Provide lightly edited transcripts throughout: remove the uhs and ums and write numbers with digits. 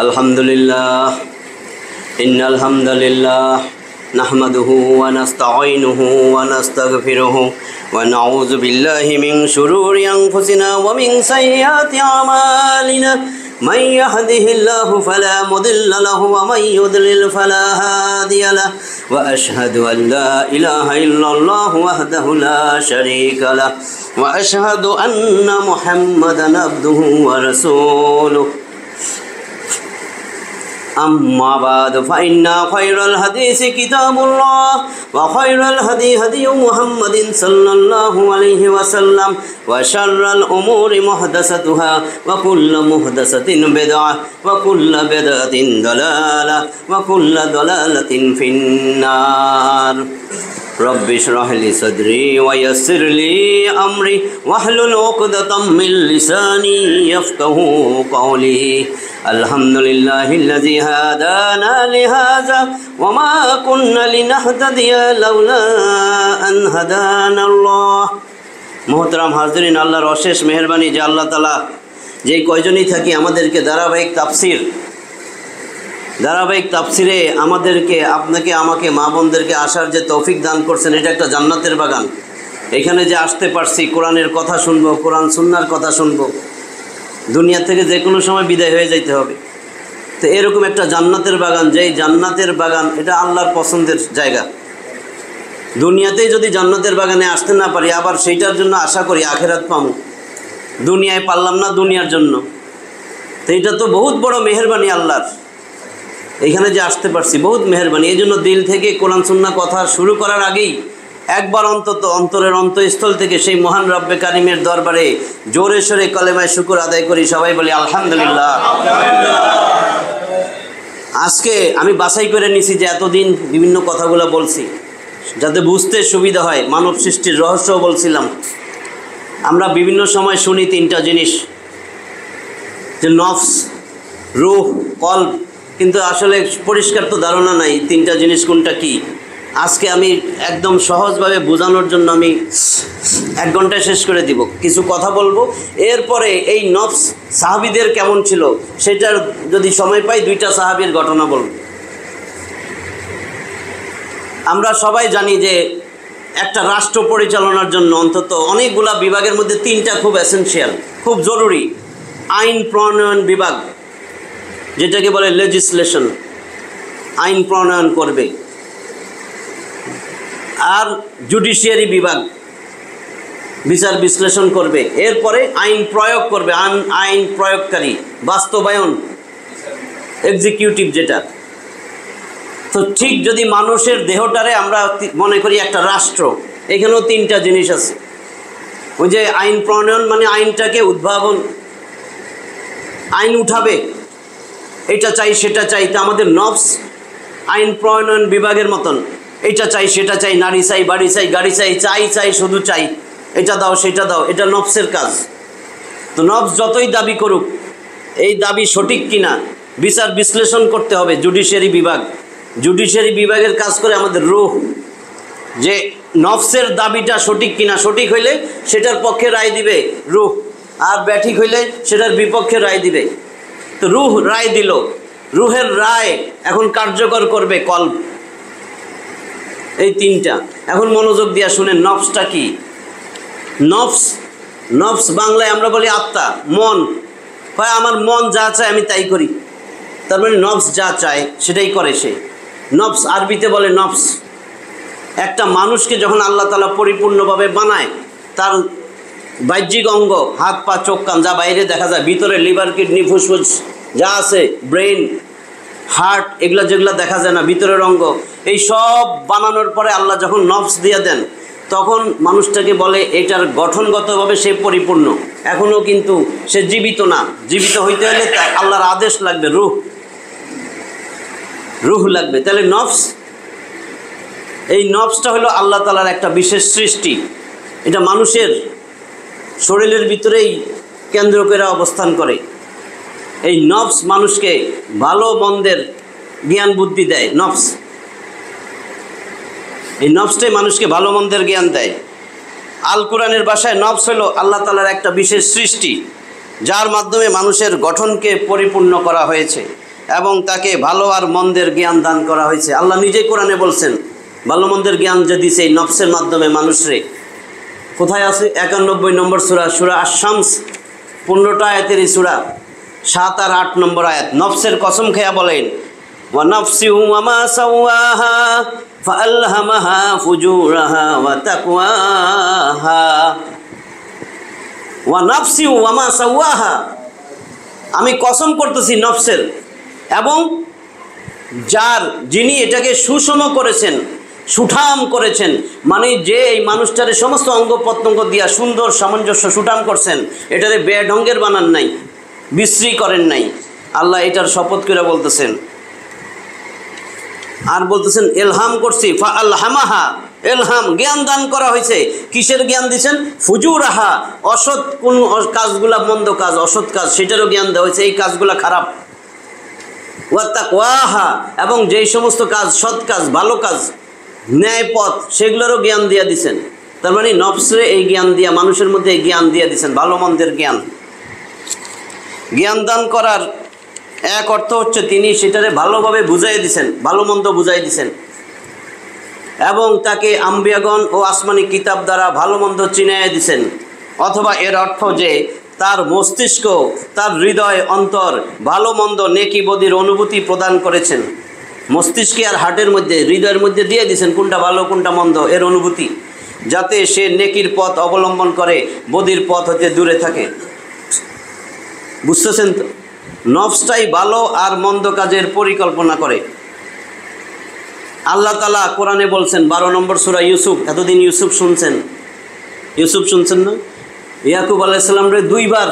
আলহামদুলিল্লাহ ইন্নাল হামদালিল্লাহ নাহমাদুহু ওয়া নাস্তাঈনুহু ওয়া নাস্তাগফিরুহু ওয়া নাউযু বিল্লাহি মিন শুরুরি আনফুসিনা ওয়া মিন সাইয়্যাতি আমালিনা মান ইয়াহদিহিল্লাহু ফালা মুদিল্লা লাহু ওয়া মান ইউদ্লিল ফালা হাদিয়া লাহু ওয়া আশহাদু আন লা ইলাহা ইল্লাল্লাহু ওয়াহদাহু লা শারীকা লাহু ওয়া আশহাদু আন্না মুহাম্মাদান আবদুহু ওয়া রাসূলুহু أما بعد فإن خير الحديث كتاب الله وخير الهدي هدي محمد صلى الله عليه وسلم وشر الأمور محدثاتها وكل محدثة بدعة وكل بدعة ضلالة وكل ضلالة في النار رب اشرح لي صدري ويسر لي أمري واحلل عقدة من لساني يفقهوا قولي الحمد لله الذي هدانا لهذا وما كنا لنهتدي لولا أن هدانا الله মোহতারাম হাজরিন, আল্লাহর অশেষ মেহেরবানি যে আল্লাহ তাআলা যেই কয়জনই থাকি আমাদেরকে ধারাবাহিক তাফসিরে আমাদেরকে, আপনাকে, আমাকে, মা বোনদেরকে আসার যে তৌফিক দান করছেন, এটা একটা জান্নাতের বাগান। এখানে যে আসতে পারছি, কোরআনের কথা শুনবো, কোরআন সুন্নাহর কথা শুনবো, দুনিয়া থেকে যে কোনো সময় বিদায় হয়ে যাইতে হবে। তো এরকম একটা জান্নাতের বাগান, যেই জান্নাতের বাগান এটা আল্লাহর পছন্দের জায়গা। দুনিয়াতেই যদি জান্নাতের বাগানে আসতে না পারি, আবার সেইটার জন্য আশা করি আখেরাত পাবো। দুনিয়ায় পারলাম না দুনিয়ার জন্য, তো এটা তো বহুত বড় মেহেরবানি আল্লাহর। এখানে যে আসতে পারছি বহুত মেহেরবানি। এই জন্য দিল থেকে কোরআন সুন্নাহ কথা শুরু করার আগেই একবার অন্তত অন্তরের অন্তঃস্থল থেকে সেই মহান রব্বে কারিমের দরবারে জোরে সোরে কলেমায় শুকর আদায় করি। সবাই বলি আলহামদুলিল্লাহ। আজকে আমি বাছাই করে নিছি যে এতদিন বিভিন্ন কথাগুলো বলছি যাতে বুঝতে সুবিধা হয়। মানব সৃষ্টির রহস্যও বলছিলাম। আমরা বিভিন্ন সময় শুনি তিনটা জিনিস, যে নফস, রূহ, কলব, কিন্তু আসলে পরিষ্কার তো ধারণা নাই তিনটা জিনিস কোনটা কি। আজকে আমি একদম সহজভাবে বোঝানোর জন্য আমি 1 ঘন্টায় শেষ করে দিব। কিছু কথা বলবো, এরপরে এই নফস সাহাবীদের কেমন ছিল সেটার যদি সময় পাই 2টা সাহাবীর ঘটনা বলব। আমরা সবাই জানি যে একটা রাষ্ট্র পরিচালনার জন্য অন্তত অনেকগুলা বিভাগের মধ্যে 3টা খুব এসেনশিয়াল, খুব জরুরি। আইন প্রণয়ন বিভাগ, যেটাকে বলে লেজিসলেশন, আইন প্রণয়ন করবে। আর জুডিশিয়ারি বিভাগ, বিচার বিশ্লেষণ করবে। এরপরে আইন প্রয়োগ করবে, আইন প্রয়োগকারী, বাস্তবায়ন, এক্সিকিউটিভ যেটা। তো ঠিক যদি মানুষের দেহটারে আমরা মনে করি একটা রাষ্ট্র, এখানেও 3টা জিনিস আছে। ওই যে আইন প্রণয়ন মানে আইনটাকে উদ্ভাবন, আইন উঠাবে, এটা চাই সেটা চাই। তা আমাদের নফস আইন প্রণয়ন বিভাগের মতন, এটা চাই সেটা চাই, নারী চাই, বাড়ি চাই, গাড়ি চাই, চাই শুধু চাই, এটা দাও সেটা দাও, এটা নফসের কাজ। তো নফস যতই দাবি করুক, এই দাবি সঠিক কিনা বিচার বিশ্লেষণ করতে হবে জুডিশিয়ারি বিভাগ। জুডিশিয়ারি বিভাগের কাজ করে আমাদের রূহ, যে নফসের দাবিটা সঠিক কিনা, সঠিক হইলে সেটার পক্ষে রায় দিবে রূহ, আর ব্যাঠিক হইলে সেটার বিপক্ষে রায় দিবে। তো রূহ রায় দিল, রূহের রায় এখন কার্যকর করবে কলব। এই 3টা। এখন মনোযোগ দিয়া শুনেন, নফসটা কি? নফস বাংলায় আমরা বলি আত্মা, মন। হয় আমার মন যা চায় আমি তাই করি, তার মানে নফস যা চায় সেটাই করে সে। নফস আরবিতে বলে নফস। একটা মানুষকে যখন আল্লাহ তাআলা পরিপূর্ণভাবে বানায়, তার বাহ্যিক অঙ্গ, হাত পা চোখ কান যা বাইরে দেখা যায়, ভিতরে লিভার কিডনি ফুসফুস যা আছে, ব্রেন, হার্ট, এগুলা যেগুলা দেখা যায় না, ভিতরের অঙ্গ, এই সব বানানোর পরে আল্লাহ যখন নফস দিয়ে দেন, তখন মানুষটাকে বলে এটার গঠনগতভাবে সে পরিপূর্ণ। এখনও কিন্তু সে জীবিত না। জীবিত হইতে হলে আল্লাহর আদেশ লাগবে, রূহ লাগবে। তাহলে নফস, এই নফসটা হলো আল্লাহ তাআলার একটা বিশেষ সৃষ্টি। এটা মানুষের শরীরের ভিতরেই কেন্দ্র করে অবস্থান করে। এই নফস মানুষকে ভালো মন্দের জ্ঞান বুদ্ধি দেয়। নফস, এই নফসটাই মানুষকে ভালো মন্দের জ্ঞান দেয়। আল কোরআনের ভাষায় নফস হলো আল্লাহ তাআলার একটা বিশেষ সৃষ্টি, যার মাধ্যমে মানুষের গঠনকে পরিপূর্ণ করা হয়েছে। এবং তাকে ভালো আর মন্দের জ্ঞান দান করা হয়েছে। আল্লাহ নিজেই কোরআনে বলছেন ভালো মন্দের জ্ঞান যে দিছে এই নফসের মাধ্যমে মানুষরে। কোথায় আছে? 91 নম্বর সূরা, সূরা আশ-শামস, 15টা আয়াতেরই সূরা, 7 আর 8 নম্বর আয়াত। নফসের কসম খেয়া বলেন ওয়া নাফসি ওয়া মা সাওয়াহা ফাআলহামাহা ফুজুরাহা ওয়া তাকওয়াহা। ওয়া নাফসি ওয়া মা সাওয়াহা, আমি কসম করতেছি নফসের, এবং যিনি এটাকে সুষম করেছেন, সুঠাম করেছেন, মানে যে এই মানুষটারে সমস্ত অঙ্গ প্রত্যঙ্গ দিয়া সুন্দর সামঞ্জস্য সুঠাম করছেন, এটারে বেঢঙ্গের বানান নাই, বিশ্রী করেন নাই। আল্লাহ এটার শপথ করে বলতেছেন। আর বলতেছেন এলহাম করছি, ফাআলহামাহা, এলহাম জ্ঞান দান করা হয়েছে। কিসের জ্ঞান দিয়েছেন? ফুজুরাহা, অসৎ কোন কাজগুলা, মন্দ কাজ, অসৎ কাজ, সেটারও জ্ঞান দেওয়া হয়েছে, এই কাজগুলা খারাপ। ওয়া তাকওয়াহা, এবং যেই সমস্ত কাজ সৎ কাজ, ভালো কাজ, ন্যায় পথ, সেগুলোরও জ্ঞান দিয়া দিছেন। তার মানে নফসে এই জ্ঞান দিয়া, মানুষের মধ্যে এই জ্ঞান দিয়া দিছেন, ভালো মন্দের জ্ঞান। জ্ঞান দান করার এক অর্থ হচ্ছে তিনি সেটারে ভালোভাবে বুঝাই দিছেন, ভালো মন্দ বুঝাই দিছেন, এবং তাকে আম্বিয়াগণ ও আসমানি কিতাব দ্বারা ভালো মন্দ চিনাইয়া দিছেন। অথবা এর অর্থ যে তার মস্তিষ্ক, তার হৃদয়, অন্তর ভালো মন্দ, নেকি বদির অনুভূতি প্রদান করেছেন। মস্তিষ্কে আর হার্টের মধ্যে, হৃদয়ের মধ্যে দিয়ে দিয়েছেন কোনটা ভালো কোনটা মন্দ এর অনুভূতি, যাতে সে নেকির পথ অবলম্বন করে, বদির পথ হতে দূরে থাকে। বুঝতেছেন তো? নফসটাই ভালো আর মন্দ কাজের পরিকল্পনা করে। আল্লাহ তাআলা কোরআনে বলছেন 12 নম্বর সূরা ইউসুফ। এতদিন ইউসুফ শুনছেন না? ইয়াকুব আলাইহিস সালামরে 2 বার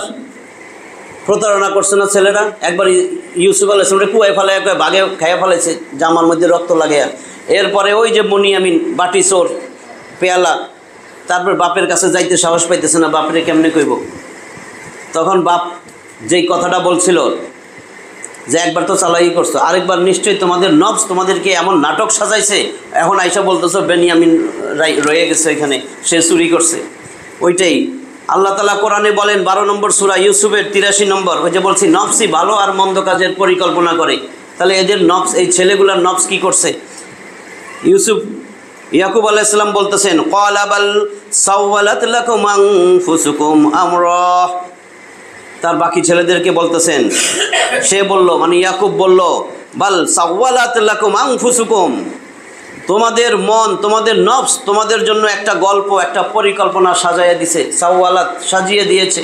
প্রতারণা করছে না ছেলেরা? একবার ইউসুফ আলাইহিস সালামরে কুয়ায় ফেলায় বাঘে খাইয়া ফেলাইছে, জামার মধ্যে রক্ত লাগাইয়া। এরপরে ওই যে বনিয়ামিন বাটি চোর, পেয়ালা, তারপর বাপের কাছে যাইতে সাহস পাইতেছে না, বাপরে কেমনে কইব। তখন বাপ যেই কথাটা বলছিল যে একবার তো চালাই করছো, আরেকবার নিশ্চয়ই তোমাদের নফস তোমাদেরকে এমন নাটক সাজাইছে, এখন আইসা বলতেছো বেনিয়ামিন রয়ে গেছে এখানে, সে চুরি করছে। ওইটাই আল্লাহ তাআলা কোরআনে বলেন 12 নম্বর সূরা ইউসুফের 83 নম্বর, ওই যে বলছি নফসই ভালো আর মন্দ কাজের পরিকল্পনা করে। তাহলে এদের নফস, এই ছেলেগুলার নফস কি করছে? ইয়াকুব আলাইহিস সালাম বলতেছেন ক্বালা বাল সাওয়ালাত লাকুম আনফুসুকুম আমরা। তার বাকি ছেলেদেরকে বলতেছেন, সে বলল, মানে ইয়াকুব বলল, বাল সাওয়ালাত লাকুম আনফুসুকুম, তোমাদের মন, তোমাদের নফস তোমাদের জন্য একটা গল্প, একটা পরিকল্পনা সাজাইয়া দিছে। সাওয়ালাত, সাজিয়ে দিয়েছে।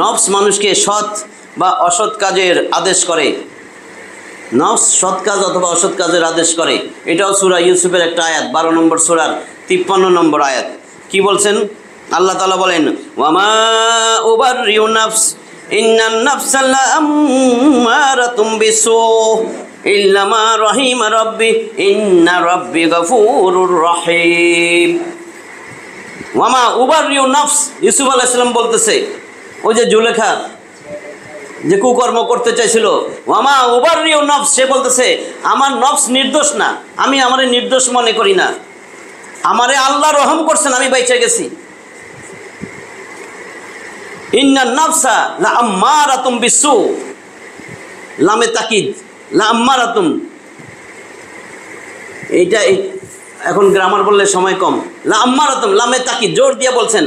নফস মানুষকে সৎ বা অসৎ কাজের আদেশ করে। নফস সৎ কাজ অথবা অসৎ কাজের আদেশ করে। এটাও সূরা ইউসুফের একটা আয়াত, 12 নম্বর সূরার 53 নম্বর আয়াত। কি বলছেন? আল্লাহ তাআলা বলেন ওয়ামা উবাররিউ নাফস ইন্নান নাফসা লাআম্মারাতুম বিসু ইল্লা মা রাহিমা রাব্বি ইন্না রাব্বি গফুরুর রহিম। ওয়ামা উবাররিউ নাফস, ইউসুফ আলাইহিস সালাম বলতেছে, ওই যে জুলেখা যে কুকর্ম করতে চাইছিল, ওয়ামা উবাররিউ নফস, সে বলতেছে আমার নফস নির্দোষ না, আমি আমারে নির্দোষ মনে করি না, আমারে আল্লাহ রহম করছেন, আমি বাইচে গেছি। ইন্নান নাফসা লাআম্মারাতুম বিসু, লামে তাকিদ, লাআম্মারাতুম, এইটা এখন গ্রামার বললে সময় কম। লাআম্মারাতুম, লামে তাকিদ জোর দিয়ে বলছেন,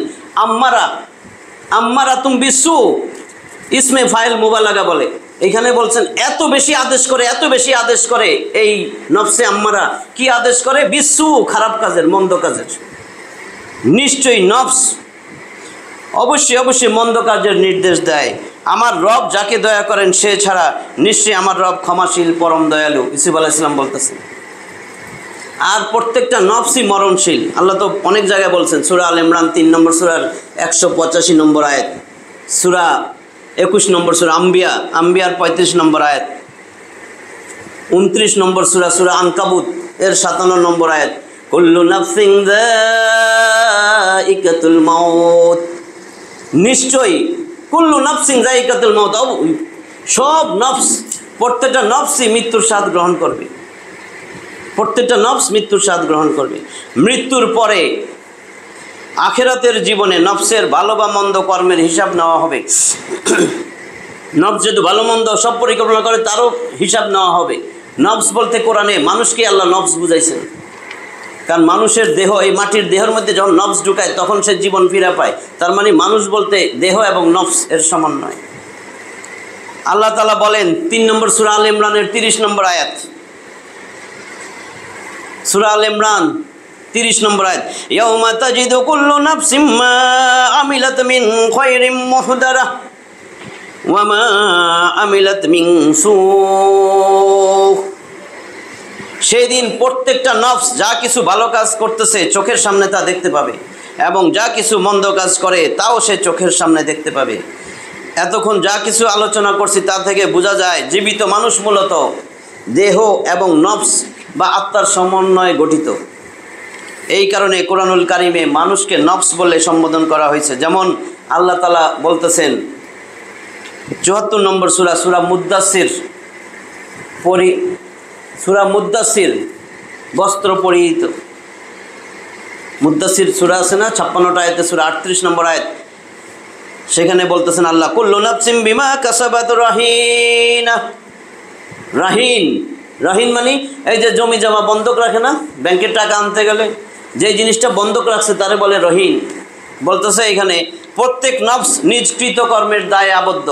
আম্মারাতুম বিসু, ইসমে ফাইল মুবালাগা বলে। এখানে বলছেন এত বেশি আদেশ করে, এত বেশি আদেশ করে এই নফসে আম্মারা। কি আদেশ করে? বিসু, খারাপ কাজের, মন্দ কাজের। নিশ্চয়ই নফস অবশ্যই মন্দ কাজের নির্দেশ দেয়। আমার রব যাকে দয়া করেন সে ছাড়া নিশ্চয়ই আমার রব ক্ষমাশীল, পরম দয়ালু, ইউসুফ আলাইহিস সালাম বলতেছেন। আর প্রত্যেকটা নফসই মরণশীল। আল্লাহ তো অনেক জায়গায় বলছেন, সূরা আল ইমরান 3 নম্বর সূরার 185 নম্বর আয়াত, সূরা 21 নম্বর সূরা আম্বিয়ার 35 নম্বর আয়াত, 29 নম্বর সূরা আনকাবুত এর 57 নম্বর আয়াত, কুল্লু নাফসিন যায়িকাতুল মাউত, নিশ্চয়ই কুল্লু নাফসিন যায়িকাতুল মাউত, সব নফস, প্রত্যেকটা নফসই মৃত্যুর স্বাদ গ্রহণ করবে। প্রত্যেকটা নফস মৃত্যুর স্বাদ গ্রহণ করবে। মৃত্যুর পরে আখিরাতের জীবনে নফসের ভালো বা মন্দ কর্মের হিসাব নেওয়া হবে। নফস যেহেতু ভালো মন্দ সব পরিকল্পনা করে, তারও হিসাব নেওয়া হবে। নফস বলতে কোরআনে মানুষকে আল্লাহ নফস বুঝাইছেন, কারণ মানুষের দেহ, এই মাটির দেহের মধ্যে যখন নফস ঢুকায় তখন সে জীবন ফিরে পায়। তার মানে মানুষ বলতে দেহ এবং নফস এর সমন্বয়। আল্লাহ তাআলা বলেন 3 নম্বর সূরা আল ইমরানের 30 নম্বর আয়াত, সূরা আল ইমরান 30 নম্বর আয়াত, ইয়াউমা তাজিদু কুল্লু নাফসিম মা আমিলাত মিন খায়রিন মুহদারা ওয়া মা আমিলাত মিন সূ। সেই দিন প্রত্যেকটা নফস যা কিছু ভালো কাজ করতেছে চোখের সামনে তা দেখতে পাবে, এবং যা কিছু মন্দ কাজ করে তাও সে চোখের সামনে দেখতে পাবে। এতক্ষণ যা কিছু আলোচনা করছি তা থেকে বোঝা যায় জীবিত মানুষ মূলত দেহ এবং নফস বা আত্মার সমন্বয়ে গঠিত। এই কারণে কোরআনুল কারিমে মানুষকে নফস বলে সম্বোধন করা হয়েছে। যেমন আল্লাহ তাআলা বলতেছেন 74 নম্বর সূরা, সূরা মুদ্দাসির, সূরা মুদ্দাসির, বস্ত্র পরিহিত। মুদ্দাসির সূরা আছে না, 56টা আয়াতে, সূরা 38 নম্বর আয়াত, সেখানে বলতেছেন আল্লাহ, কুল্লু নাফসিম বিমা কাসাবাত রাহিনা। রাহিন, রাহিন মানে এই যে জমি জমা বন্ধক রাখে না, ব্যাংকের টাকা আনতে গেলে যে জিনিসটা বন্ধক রাখছে তারে বলে রহিন। বলতেছে এখানে প্রত্যেক নফস নিজ কৃতকর্মের দায়ে আবদ্ধ।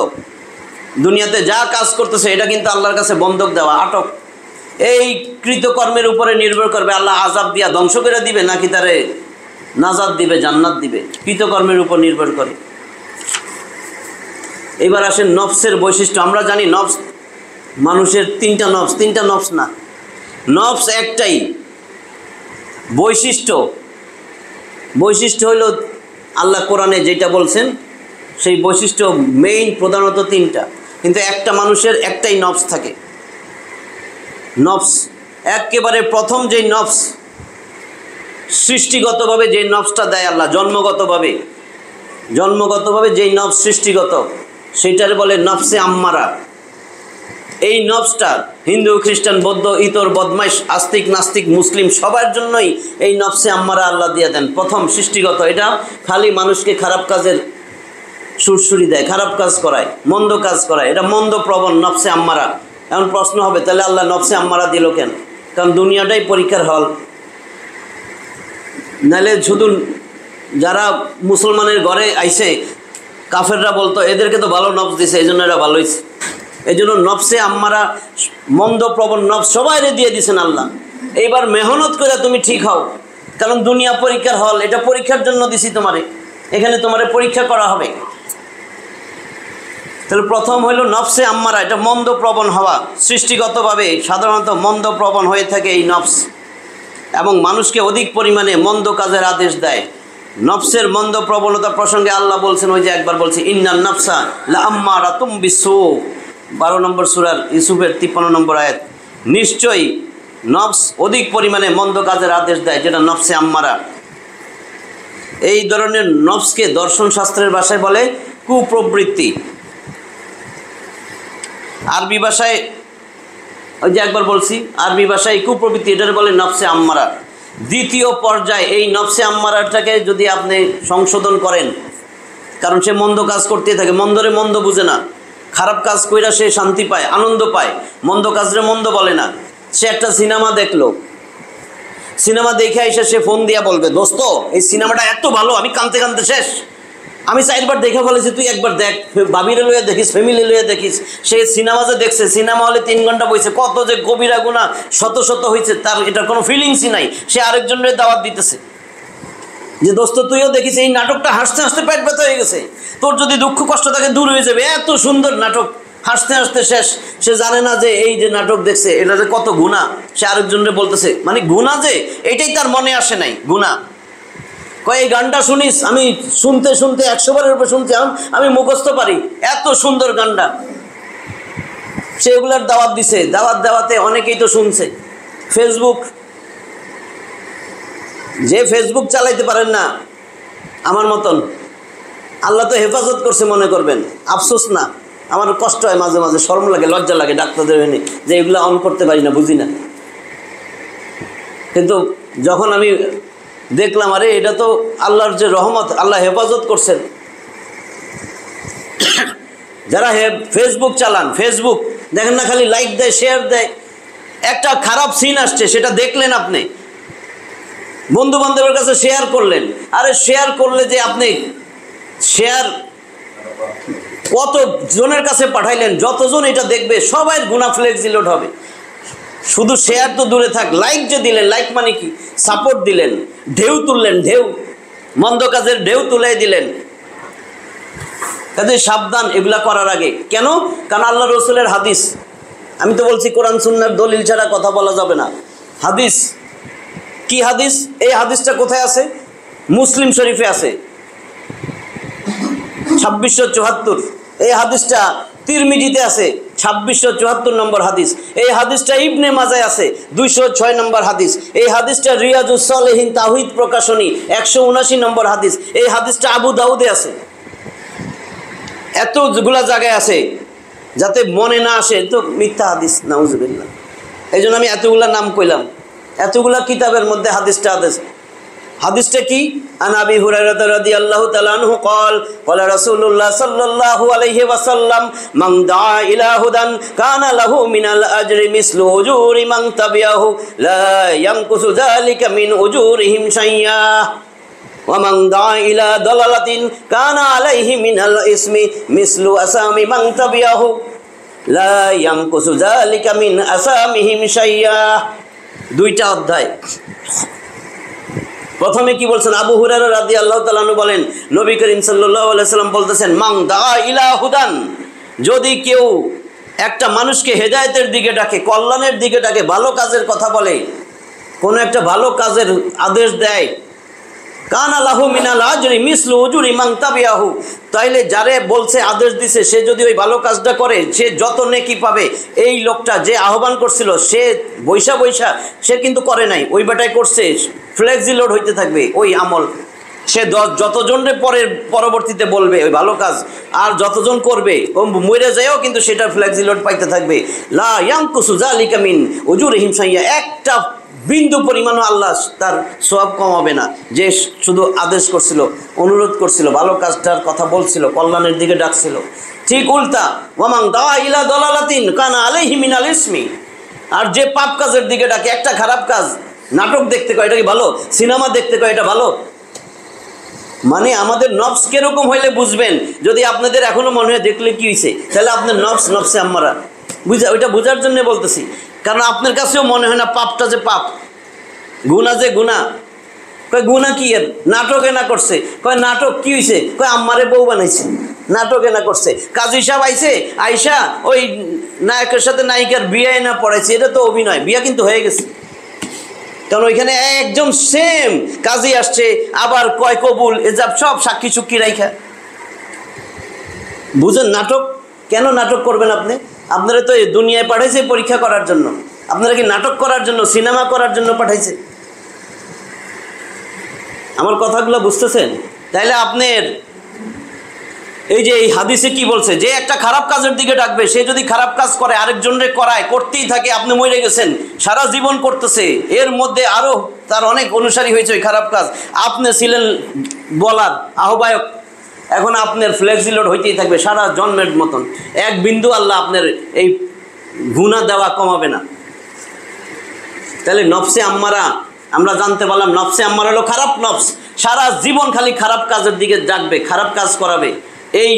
দুনিয়াতে যা কাজ করতেছে এটা কিন্তু আল্লাহর কাছে বন্ধক দেওয়া, আটক। এই কৃতকর্মের উপরে নির্ভর করবে আল্লাহ আযাব দিয়া ধ্বংস করে দিবে নাকি তারে নাজাত দিবে, জান্নাত দিবে, কৃতকর্মের উপর নির্ভর করে। এবার আসেন নফসের বৈশিষ্ট্য। আমরা জানি নফস, মানুষের 3টা নফস, 3টা নফস না, নফস একটাই। বৈশিষ্ট্য হইল আল্লাহ কোরআনে যেটা বলছেন সেই বৈশিষ্ট্য মেইন প্রধানত 3টা, কিন্তু একটা মানুষের একটাই নফস থাকে। নফস একেবারে প্রথম যেই নফস, সৃষ্টিগতভাবে যেই নফসটা দেয় আল্লাহ, জন্মগতভাবে যেই নফস সৃষ্টিগত, সেইটার বলে নফসে আম্মারা। এই নফসটা হিন্দু, খ্রিস্টান, বৌদ্ধ, ইতর, বদমাইশ, আস্তিক, নাস্তিক, মুসলিম সবার জন্যই এই নফসে আম্মারা আল্লাহ দিয়ে দেন। প্রথম সৃষ্টিগত, এটা খালি মানুষকে খারাপ কাজের সুরসুরি দেয়, খারাপ কাজ করায়, মন্দ কাজ করায়, এটা মন্দ প্রবণ নফসে আম্মারা। এখন প্রশ্ন হবে তাহলে আল্লাহ নফসে আম্মারা দিল কেন? কারণ দুনিয়াটাই পরীক্ষার হল। নাহলে শুধু যারা মুসলমানের ঘরে আইছে কাফেররা বলতো এদেরকে তো ভালো নফস দিছে, এই জন্য এরা ভালো হয়েছে। এই জন্য নফসে আম্মারা, মন্দ প্রবণ নফস সবাইরে দিয়ে দিছেন আল্লাহ। এইবার মেহনত করে তুমি ঠিক হও, কারণ দুনিয়া পরীক্ষার হল, এটা পরীক্ষার জন্য দিছি তোমারে, এখানে তোমারে পরীক্ষা করা হবে। তাহলে প্রথম হইল নফসে আম্মারা, এটা মন্দ প্রবণ হওয়া। সৃষ্টিগতভাবে সাধারণত মন্দ প্রবণ হয়ে থাকে এই নফস, এবং মানুষকে অধিক পরিমাণে মন্দ কাজের আদেশ দেয়। নফসের মন্দ প্রবণতা প্রসঙ্গে আল্লাহ বলছেন, ওই যে একবার বলছে ইন্নান নাফসা লাআম্মারাতুম বিসু, 12 নম্বর সূরার ইউসুফের 53 নম্বর আয়াত। নিশ্চয়ই নফস অধিক পরিমাণে মন্দ কাজের আদেশ দেয়, যেটা নফসে আম্মারা। এই ধরনের নফসকে দর্শন শাস্ত্রের ভাষায় বলে কুপ্রবৃত্তি। আরবি ভাষায়, ওই যে একবার বলছি, আরবি ভাষায় কুপ্রবৃত্তি এটার বলে নফসে আম্মারা। দ্বিতীয় পর্যায়ে এই নফসে আম্মারাটাকে যদি আপনি সংশোধন করেন, কারণ সে মন্দ কাজ করতে থাকে, মন্দরে মন্দ বুঝে না, খারাপ কাজ কইরা সে শান্তি পায়, আনন্দ পায়, মন্দ কাজরে মন্দ বলে না। সে একটা সিনেমা দেখলো, সিনেমা দেখে এসে সে ফোন দিয়া বলবে, দোস্ত এই সিনেমাটা এত ভালো, আমি কাঁদতে কাঁদতে শেষ, আমি 4বার দেখে ফেলেছি, তুই একবার দেখ, বাবিরে লইয়া দেখিস, ফ্যামিলি লইয়া দেখিস। সে সিনেমা যে দেখছে, সিনেমা হলে 3 ঘন্টা বইছে, কত যে কবিরা গুনাহ শত শত হয়েছে, তার এটার কোনো ফিলিংসই নাই। সে আরেকজনের দাওয়াত দিতেছে যে দোস্ত তুইও দেখিস, এই নাটকটা হাসতে হাসতে পেট ব্যথা হয়ে গেছে, তোর যদি দুঃখ কষ্ট থাকে দূর হয়ে যাবে, এত সুন্দর নাটক, হাসতে হাসতে শেষ। সে জানে না যে এই যে নাটক দেখছে এটা যে কত গুনাহ। সে আরেকজনের বলতেছে, মানে গুনাহ যে এটাই তার মনে আসে নাই, গুনাহ। কয় এই গানটা শুনিস, আমি শুনতে শুনতে 100 বারের উপর শুনছি, আমি মুখস্থ পারি, এত সুন্দর গানটা। সে এগুলার দাওয়াত দিছে, দাওয়াত দেওয়াতে অনেকেই তো শুনছে। ফেসবুক, যে ফেসবুক চালাইতে পারেন না আমার মতন, আল্লাহ তো হেফাজত করছে মনে করবেন, আফসোস না, আমার কষ্ট হয় মাঝে মাঝে, শরম লাগে, লজ্জা লাগে ডাক্তারদের এনে যে এগুলো অন করতে পারি না, বুঝি না। কিন্তু যখন আমি দেখলাম, আরে এটা তো আল্লাহর যে রহমত, আল্লাহ হেফাজত করছেন। যারা ফেসবুক চালান, ফেসবুক দেখেন না, খালি লাইক দেয়, শেয়ার দেয়। একটা খারাপ সিন আসছে, সেটা দেখলেন আপনি, বন্ধু বান্ধবের কাছে শেয়ার করলেন। আরে শেয়ার করলে যে আপনি শেয়ার কত জনের কাছে পাঠাইলেন, যতজন এটা দেখবে সবাই গুনাহ ফ্লেক্সিলোড হবে। শুধু শেয়ার তো দূরে থাক, লাইক যে দিলেন, লাইক মানে কি? সাপোর্ট দিলেন, ঢেউ তুললেন, ঢেউ, মন্দ কাজের ঢেউ তুলে দিলেন। কাজে সাবধান এগুলা করার আগে। কেন? কারণ আল্লাহ রসুলের হাদিস, আমি তো বলছি কোরআন সুন্নাহর দলিল ছাড়া কথা বলা যাবে না। হাদিস কি হাদিস? এই হাদিসটা কোথায় আছে? মুসলিম শরীফে আছে, 2674। এই হাদিসটা তিরমিজিতে আছে, 2674 নম্বর হাদিস। এই হাদিসটা ইবনে মাজায় আছে, 206 নম্বর হাদিস। এই হাদিসটা রিয়াজুস সালেহিন তাওহীদ প্রকাশনী 179 নম্বর হাদিস। এই হাদিসটা আবু দাউদে আছে। এতগুলা জায়গায় আছে, যাতে মনে না আসে তো মিথ্যা হাদিস, নাউজুবিল্লাহ। এই জন্য আমি এতগুলা নাম কইলাম, এতগুলা কিতাবের মধ্যে হাদিসটা আছে। হাদিসটা কি? আন আবি হুরায়রা রাদিয়াল্লাহু তাআলা আনহু قال قال رسول الله صلى الله عليه وسلم من دعا الى هدى كان له من الاجر مثل اجور من تبعه لا ينقص ذلك من اجورهم شيئا ومن دعا الى ضلالة كان عليه من الاثم مثل اثام من تبعه لا ينقص ذلك من اثامهم شيئا। দুইটা অধ্যায়। প্রথমে কি বলছেন? আবু হুরায়রা রাদিয়াল্লাহু তাআলা আনহু বলেন, নবী করিম সাল্লাল্লাহু আলাইহি সাল্লাম বলতেছেন, মান দা ইলা হুদান, যদি কেউ একটা মানুষকে হেদায়েতের দিকে ডাকে, কল্যাণের দিকে ডাকে, ভালো কাজের কথা বলে, কোন একটা ভালো কাজের আদেশ দেয়, কানা লাহু মিনাল আজরি মিসলু উজুরি মান তাবিয়াহু, তাইলে যারে বলছে, আদেশ দিছে, সে যদি ওই ভালো কাজটা করে, সে যত নেকি পাবে। এই লোকটা যে আহ্বান করছিল, সে বৈশা সে কিন্তু করে নাই, ওই বেটাই করছে, ফ্লেক্সিলোড হইতে থাকবে ওই আমল। সে যতজনের পরবর্তীতে বলবে ওই ভালো কাজ, আর যতজন করবে মরে যায়ও কিন্তু সেটা ফ্লেক্সিলোড পাইতে থাকবে। লা ইয়ানকুসু যালিকা মিন উজুরিহিম শাইয়া, একটা বিন্দু পরিমাণও আল্লাহ তার সওয়াব কমাবে না। যে শুধু আদেশ করছিল, অনুরোধ করছিল, ভালো কাজটার কথা বলছিল, কল্যাণের দিকে ডাকছিল। ঠিক উল্টা, ওয়ামান দা ইলা দালালাতিন কানা আলাইহি মিনাল ইসমি, আর যে পাপ কাজের দিকে ডাকে, একটা খারাপ কাজ, নাটক দেখতে কয় এটা কি ভালো, সিনেমা দেখতে কয় এটা ভালো। মানে আমাদের নফস কিরকম হইলে বুঝবেন? যদি আপনাদের এখনো মনে হয় দেখলে কি হয়েছে, তাহলে আপনার নফসে আম্মারা ওইটা বোঝার জন্য বলতেছি। কারণ আপনার কাছেও মনে হয় না পাপটা যে পাপ, গুনাহ যে গুনাহ। কয় গুনাহ কি এর? নাটক এনা করছে। কয় নাটক কি হয়েছে? কয় আম্মারে বউ বানাইছে, নাটক এনা করছে। কাজী সাহেব আইছে, আইসা ওই নায়কের সাথে নায়িকার বিয়ে না পড়াইছে, এটা তো অভিনয়, বিয়া কিন্তু হয়ে গেছে। কারণ ওইখানে একদম সেম কাজী আসছে, আবার কয় কবুল এজাব সব সাক্ষী চুক্তি রাইখা। বুঝেন নাটক? কেন নাটক করবেন আপনি? আপনারা তো এই দুনিয়ায় পাঠাইছে পরীক্ষা করার জন্য, আপনারা কি নাটক করার জন্য, সিনেমা করার জন্য পাঠাইছে? আমার কথাগুলো বুঝতেছেন? তাইলে আপনার এই যে এই হাদিসে কি বলছে, যে একটা খারাপ কাজের দিকে ডাকবে, সে যদি খারাপ কাজ করে, আরেকজনরে করায়, করতেই থাকে, আপনি মরে গেছেন, সারা জীবন করতেছে, এর মধ্যে আরো তার অনেক অনুসারী হয়েছে ওই খারাপ কাজ, আপনি ছিলেন বলার আহ্বায়ক, এখন আপনার ফ্লেক্সিলোড হইতেই থাকবে সারা জন্মের মতন। এক বিন্দু আল্লাহ আপনার এই গুনাহ দেওয়া কমাবে না। তাহলে নফসে আম্মারা, আমরা জানতে পারলাম নফসে আম্মারা হলো খারাপ নফস, সারা জীবন খালি খারাপ কাজের দিকে ডাকবে, খারাপ কাজ করাবে। এই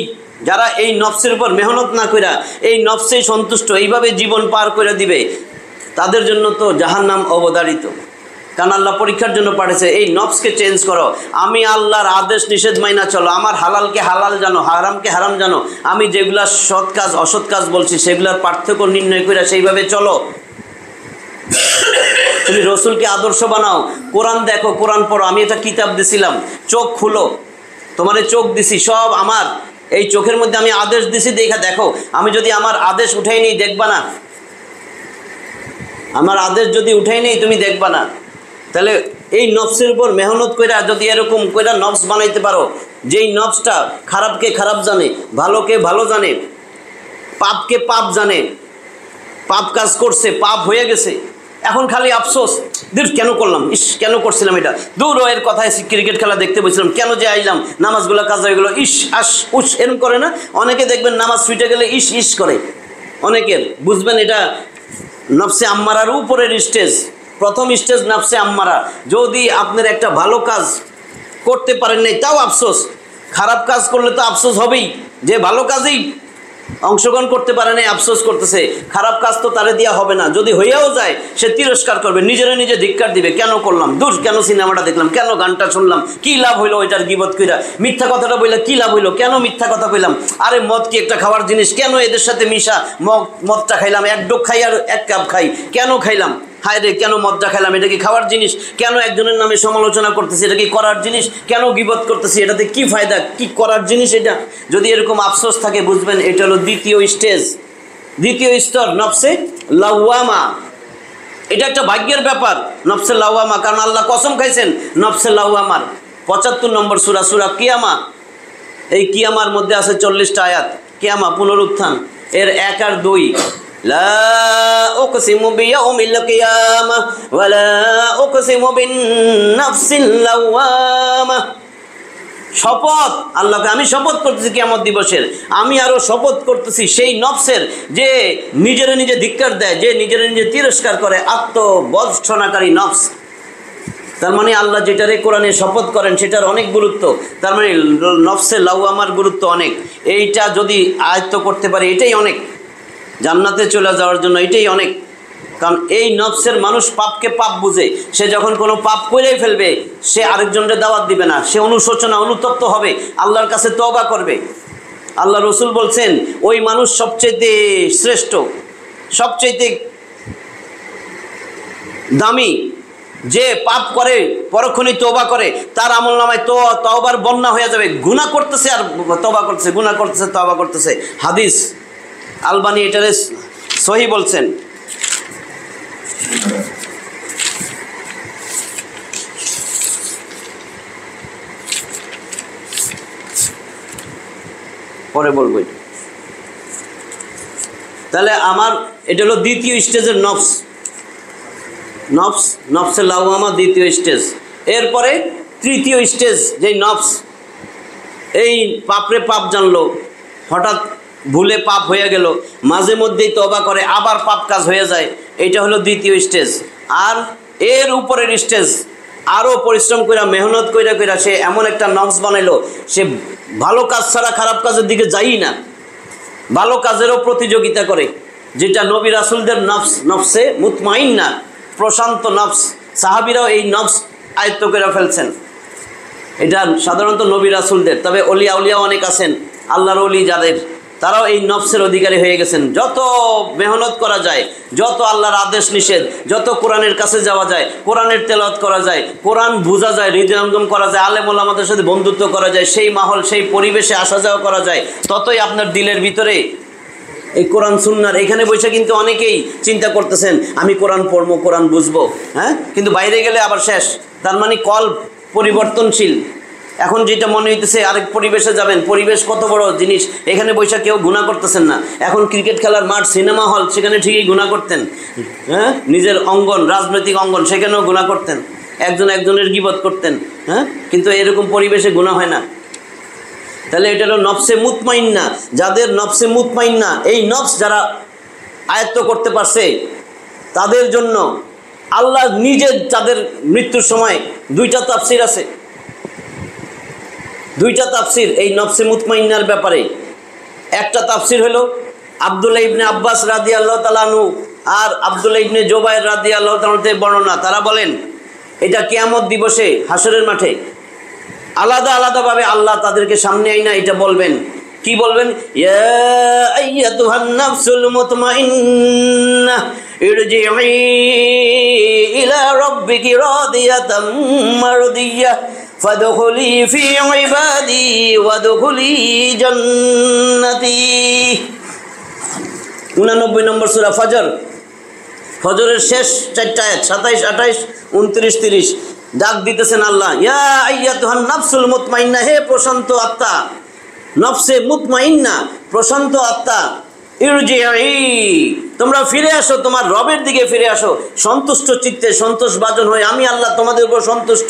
যারা এই নফসের উপর মেহনত না কইরা এই নফসেই সন্তুষ্ট, এইভাবে জীবন পার করে দিবে, তাদের জন্য তো জাহান্নাম অবধারিত। কারণ আল্লাহ পরীক্ষার জন্য পাঠিয়েছে, এই নফসকে চেঞ্জ করো, আমি আল্লাহর আদেশ নিষেধ মাইনা চলো, আমার হালালকে হালাল জানো, হারামকে হারাম জানো, আমি যেগুলা সৎ কাজ অসৎ কাজ বলছি সেগুলার পার্থক্য নির্ণয় করে সেইভাবে চলো। তুমি রসুলকে আদর্শ বানাও, কোরআন দেখো, কোরআন পড়ো। আমি একটা কিতাব দিছিলাম, চোখ খুলো, তোমার চোখ দিছি, সব আমার এই চোখের মধ্যে আমি আদেশ দিছি, দেখা দেখো। আমি যদি আমার আদেশ উঠাই নেই, দেখবা না? আমার আদেশ যদি উঠাই নেই, তুমি দেখবা না? তাহলে এই নফসের উপর মেহনত কইরা যদি এরকম কইরা নফস বানাইতে পারো, যেই নফসটা খারাপকে খারাপ জানে, ভালোকে ভালো জানে, পাপকে পাপ জানে, পাপ কাজ করছে, পাপ হয়ে গেছে, এখন খালি আফসোস, দূর কেন করলাম, ইস কেন করছিলাম এটা, দূর এর কথায় ক্রিকেট খেলা দেখতে বসছিলাম, কেন যে আইলাম, নামাজগুলো কাজা হয়ে গেলো, ইস আস উস এরম করে না? অনেকে দেখবেন নামাজ ছুটে গেলে ইস ইস করে। অনেকের বুঝবেন এটা নফসে আম্মারার উপরের স্টেজ, প্রথম স্টেজ নফসে আম্মারা। যদি আপনার একটা ভালো কাজ করতে পারেন নাই তাও আফসোস, খারাপ কাজ করলে তো আফসোস হবেই, যে ভালো কাজেই অংশগ্রহণ করতে পারে নাই আফসোস করতেছে, খারাপ কাজ তো তারে দেওয়া হবে না, যদি হইয়াও যায় সে তিরস্কার করবে, নিজেরা নিজে ধিক্কার দিবে, কেন করলাম, দূর কেন সিনেমাটা দেখলাম, কেন গানটা শুনলাম, কি লাভ হইলো ওইটার গিবত কইরা, মিথ্যা কথাটা বললে কি লাভ হইলো, কেন মিথ্যা কথা কইলাম, আরে মদ কি একটা খাওয়ার জিনিস, কেন এদের সাথে মিশা মদটা খাইলাম, এক ডোক খাই আর এক কাপ খাই, কেন খাইলাম, হায় রে কেন মদটা খাইলাম, এটা কি খাওয়ার জিনিস, কেন একজনের নামে সমালোচনা করতেছি, এটা কি করার জিনিস, কেন গিবত করতেছি, এটাতে কি ফায়দা, কি করার জিনিস এটা, যদি এরকম আফসোস থাকে বুঝবেন এটা হলো দ্বিতীয় স্টেজ, দ্বিতীয় স্তর নফসে লাওয়ামা। এটা একটা ভাগ্যের ব্যাপার নফসে লাওয়ামা, কারণ আল্লাহ কসম খাইছেন নফসে লাওয়ামার। 75 নম্বর সূরা, সূরা কিয়ামা। এই কিয়ামার মধ্যে আছে 40টা আয়াত, কিয়ামা পুনরুত্থান, এর 1 আর 2। লা উকসিমু বিয়াউমিল কিয়ামা ওয়া লা উকসিমু বিন-নাফসিল লাওয়ামা। শপথ, আল্লাহকে আমি শপথ করতেছি কিয়ামত দিবসের, আমি আরো শপথ করতেছি সেই নফসের যে নিজেরা নিজে ধিক্কার দেয়, যে নিজেরা নিজে তিরস্কার করে, আত্মবর্ষণাকারী নফস। তার মানে আল্লাহ যেটারে কোরআনে শপথ করেন সেটার অনেক গুরুত্ব, তার মানে নফসে লাওয়ামার গুরুত্ব অনেক। এইটা যদি আয়ত্ত করতে পারে এটাই অনেক, জান্নাতে চলে যাওয়ার জন্য এটাই অনেক। কারণ এই নফসের মানুষ পাপকে পাপ বুঝে, সে যখন কোনো পাপ করেই ফেলবে সে আরেকজনকে দাওয়াত দিবে না, সে অনুশোচনা অনুতপ্ত হবে, আল্লাহর কাছে তওবা করবে। আল্লাহ রসুল বলছেন ওই মানুষ সবচেয়ে শ্রেষ্ঠ, সবচেয়ে দামি, যে পাপ করে পরক্ষণেই তওবা করে, তার আমল নামায় তওবার বন্যা হয়ে যাবে। গুনাহ করতেছে আর তওবা করতেছে, গুনাহ করতেছে তওবা করতেছে। হাদিস, আলবানী এটারে সহিহ বলছেন। পরে বলবো। তাহলে আমার এটা হলো দ্বিতীয় স্টেজের নফস, নফসে লাওয়ামা দ্বিতীয় স্টেজ। এরপরে তৃতীয় স্টেজ, যেই নফস এই পাপরে পাপ জানলো, হঠাৎ ভুলে পাপ হয়ে গেল, মাঝে মধ্যেই তওবা করে আবার পাপ কাজ হয়ে যায়, এটা হলো দ্বিতীয় স্টেজ। আর এর উপরের স্টেজ, আরও পরিশ্রম কইরা মেহনত কইরা সে এমন একটা নফস বানাইলো, সে ভালো কাজ ছাড়া খারাপ কাজের দিকে যাই না, ভালো কাজেরও প্রতিযোগিতা করে, যেটা নবী রাসূলদের নফস, নফসে মুতমাইন্না, প্রশান্ত নফস। সাহাবীরাও এই নফস আয়ত্ত করে ফেলছেন, এটা সাধারণত নবী রাসূলদের। তবে অলিয়া উলিয়া অনেক আছেন, আল্লাহর ওলি যাদের, তারাও এই নফসের অধিকারী হয়ে গেছেন। যত মেহনত করা যায়, যত আল্লাহর আদেশ নিষেধ, যত কোরআনের কাছে যাওয়া যায়, কোরআনের তেলাওয়াত করা যায়, কোরআন বোঝা যায়, হৃদয়ঙ্গম করা যায়, আলেম ওলামাদের সাথে বন্ধুত্ব করা যায়, সেই মাহল সেই পরিবেশে আসা যাওয়া করা যায়, ততই আপনার দিলের ভিতরে এই কোরআন সুন্নাহর। এখানে বসে কিন্তু অনেকেই চিন্তা করতেছেন আমি কোরআন পড়বো, কোরআন বুঝবো, হ্যাঁ, কিন্তু বাইরে গেলে আবার শেষ। তার মানে কল পরিবর্তনশীল। এখন যেটা মনে হইতেছে আরেক পরিবেশে যাবেন, পরিবেশ কত বড় জিনিস, এখানে বৈশা কেউ গুনাহ করতেছেন না। এখন ক্রিকেট খেলার মাঠ, সিনেমা হল, সেখানে ঠিকই গুনাহ করতেন, হ্যাঁ, নিজের অঙ্গন, রাজনৈতিক অঙ্গন, সেখানেও গুনাহ করতেন, একজন একজনের গীবত করতেন, হ্যাঁ, কিন্তু এরকম পরিবেশে গুনাহ হয় না। তাহলে এটা হলো নফসে মুতমাইন্না। যাদের নফসে মুতমাইন্না, এই নফস যারা আয়ত্ত করতে পারছে, তাদের জন্য আল্লাহ নিজে তাদের মৃত্যুর সময় 2টা তাফসীর আছে, 2টা তাফসীর এই নফসে মুতমাইন্নার ব্যাপারে। একটা তাফসীর হলো আব্দুল্লাহ ইবনে আব্বাস রাদিয়াল্লাহু তাআলা আনহু আর আব্দুল্লাহ ইবনে জুবায়ের রাদিয়াল্লাহু তাআলা বর্ণনা। তারা বলেন এটা কিয়ামত দিবসে হাসরের মাঠে আলাদা আলাদাভাবে আল্লাহ তাদেরকে সামনে আইনা এটা বলবেন। কি বলবেন? ইয়া আইয়াতুহান নাফসুল মুতমাইন্নাহ ইরজিই ইলা রাব্বিকি রাদিয়াতাম মারদিয়াহ ফাদখুলি ফি ইবাদি ওয়াদখুলি জান্নাতি। 89 নম্বর সূরা ফজর, ফজরের শেষ 4টা আয়াত 27, 28, 29, 30 ডাক দিতেছেন আল্লাহ, ইয়া আইয়াতুহান নাফসুল মুতমাইন্না, হে প্রশান্ত আত্মা, নফসে মুতমাইন্না, প্রশান্ত আত্মা, ইরজিই, তোমরা ফিরে আসো, তোমার রবের দিকে ফিরে আসো সন্তুষ্ট চিত্তে, সন্তোষভাজন হয়ে। আমি আল্লাহ তোমাদের উপর সন্তুষ্ট,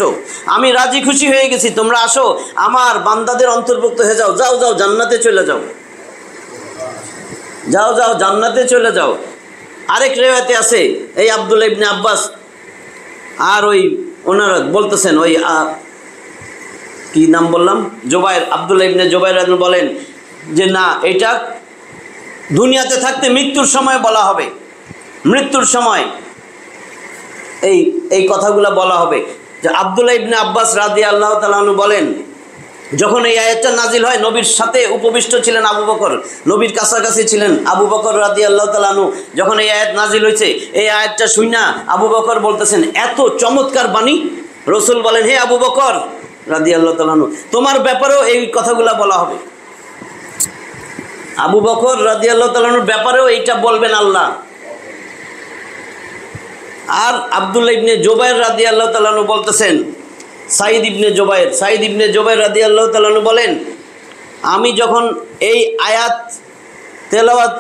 আমি রাজি খুশি হয়ে গেছি। তোমরা আসো, আমার বান্দাদের অন্তর্ভুক্ত হয়ে যাও। যাও যাও, জান্নাতে চলে যাও, যাও যাও, জান্নাতে চলে যাও। আরেক রেওয়ায়েতে আছে, এই আব্দুল্লাহ ইবনে আব্বাস আর ওই ওনারা বলতেছেন, ওই কি নাম বললাম, জুবায়ের, আব্দুল্লাহ ইবনে জুবায়ের বলেন যে না, এটা দুনিয়াতে থাকতে মৃত্যুর সময় বলা হবে, মৃত্যুর সময় এই কথাগুলো বলা হবে। যে আব্দুল্লাহ ইবনে আব্বাস রাদিয়াল্লাহু তাআলা আনহু বলেন, যখন এই আয়াতটা নাজিল হয়, নবীর সাথে উপবিষ্ট ছিলেন আবু বকর, নবীর কাছাকাছি ছিলেন আবু বকর রাদিয়াল্লাহু তাআলা আনহু। যখন এই আয়াত নাজিল হয়েছে, এই আয়াতটা শুইনা আবু বকর বলতেছেন, এত চমৎকার বাণী। রসুল বলেন, হে আবু বকর রাদিয়াল্লাহু তাআলা আনহু, তোমার ব্যাপারেও এই কথাগুলো বলা হবে। আবু বকর রাদিয়াল্লাহু তাআলা আনহুর ব্যাপারেও এইটা বলবেন আল্লাহ। আর আব্দুল্লাহ ইবনে জুবায়ের রাদিয়াল্লাহু তাআলা আনহু বলতেছেন, সাইদ ইবনে জুবায়ের রাদিয়াল্লাহু তাআলা আনহু বলেন, আমি যখন এই আয়াত তেলাওয়াত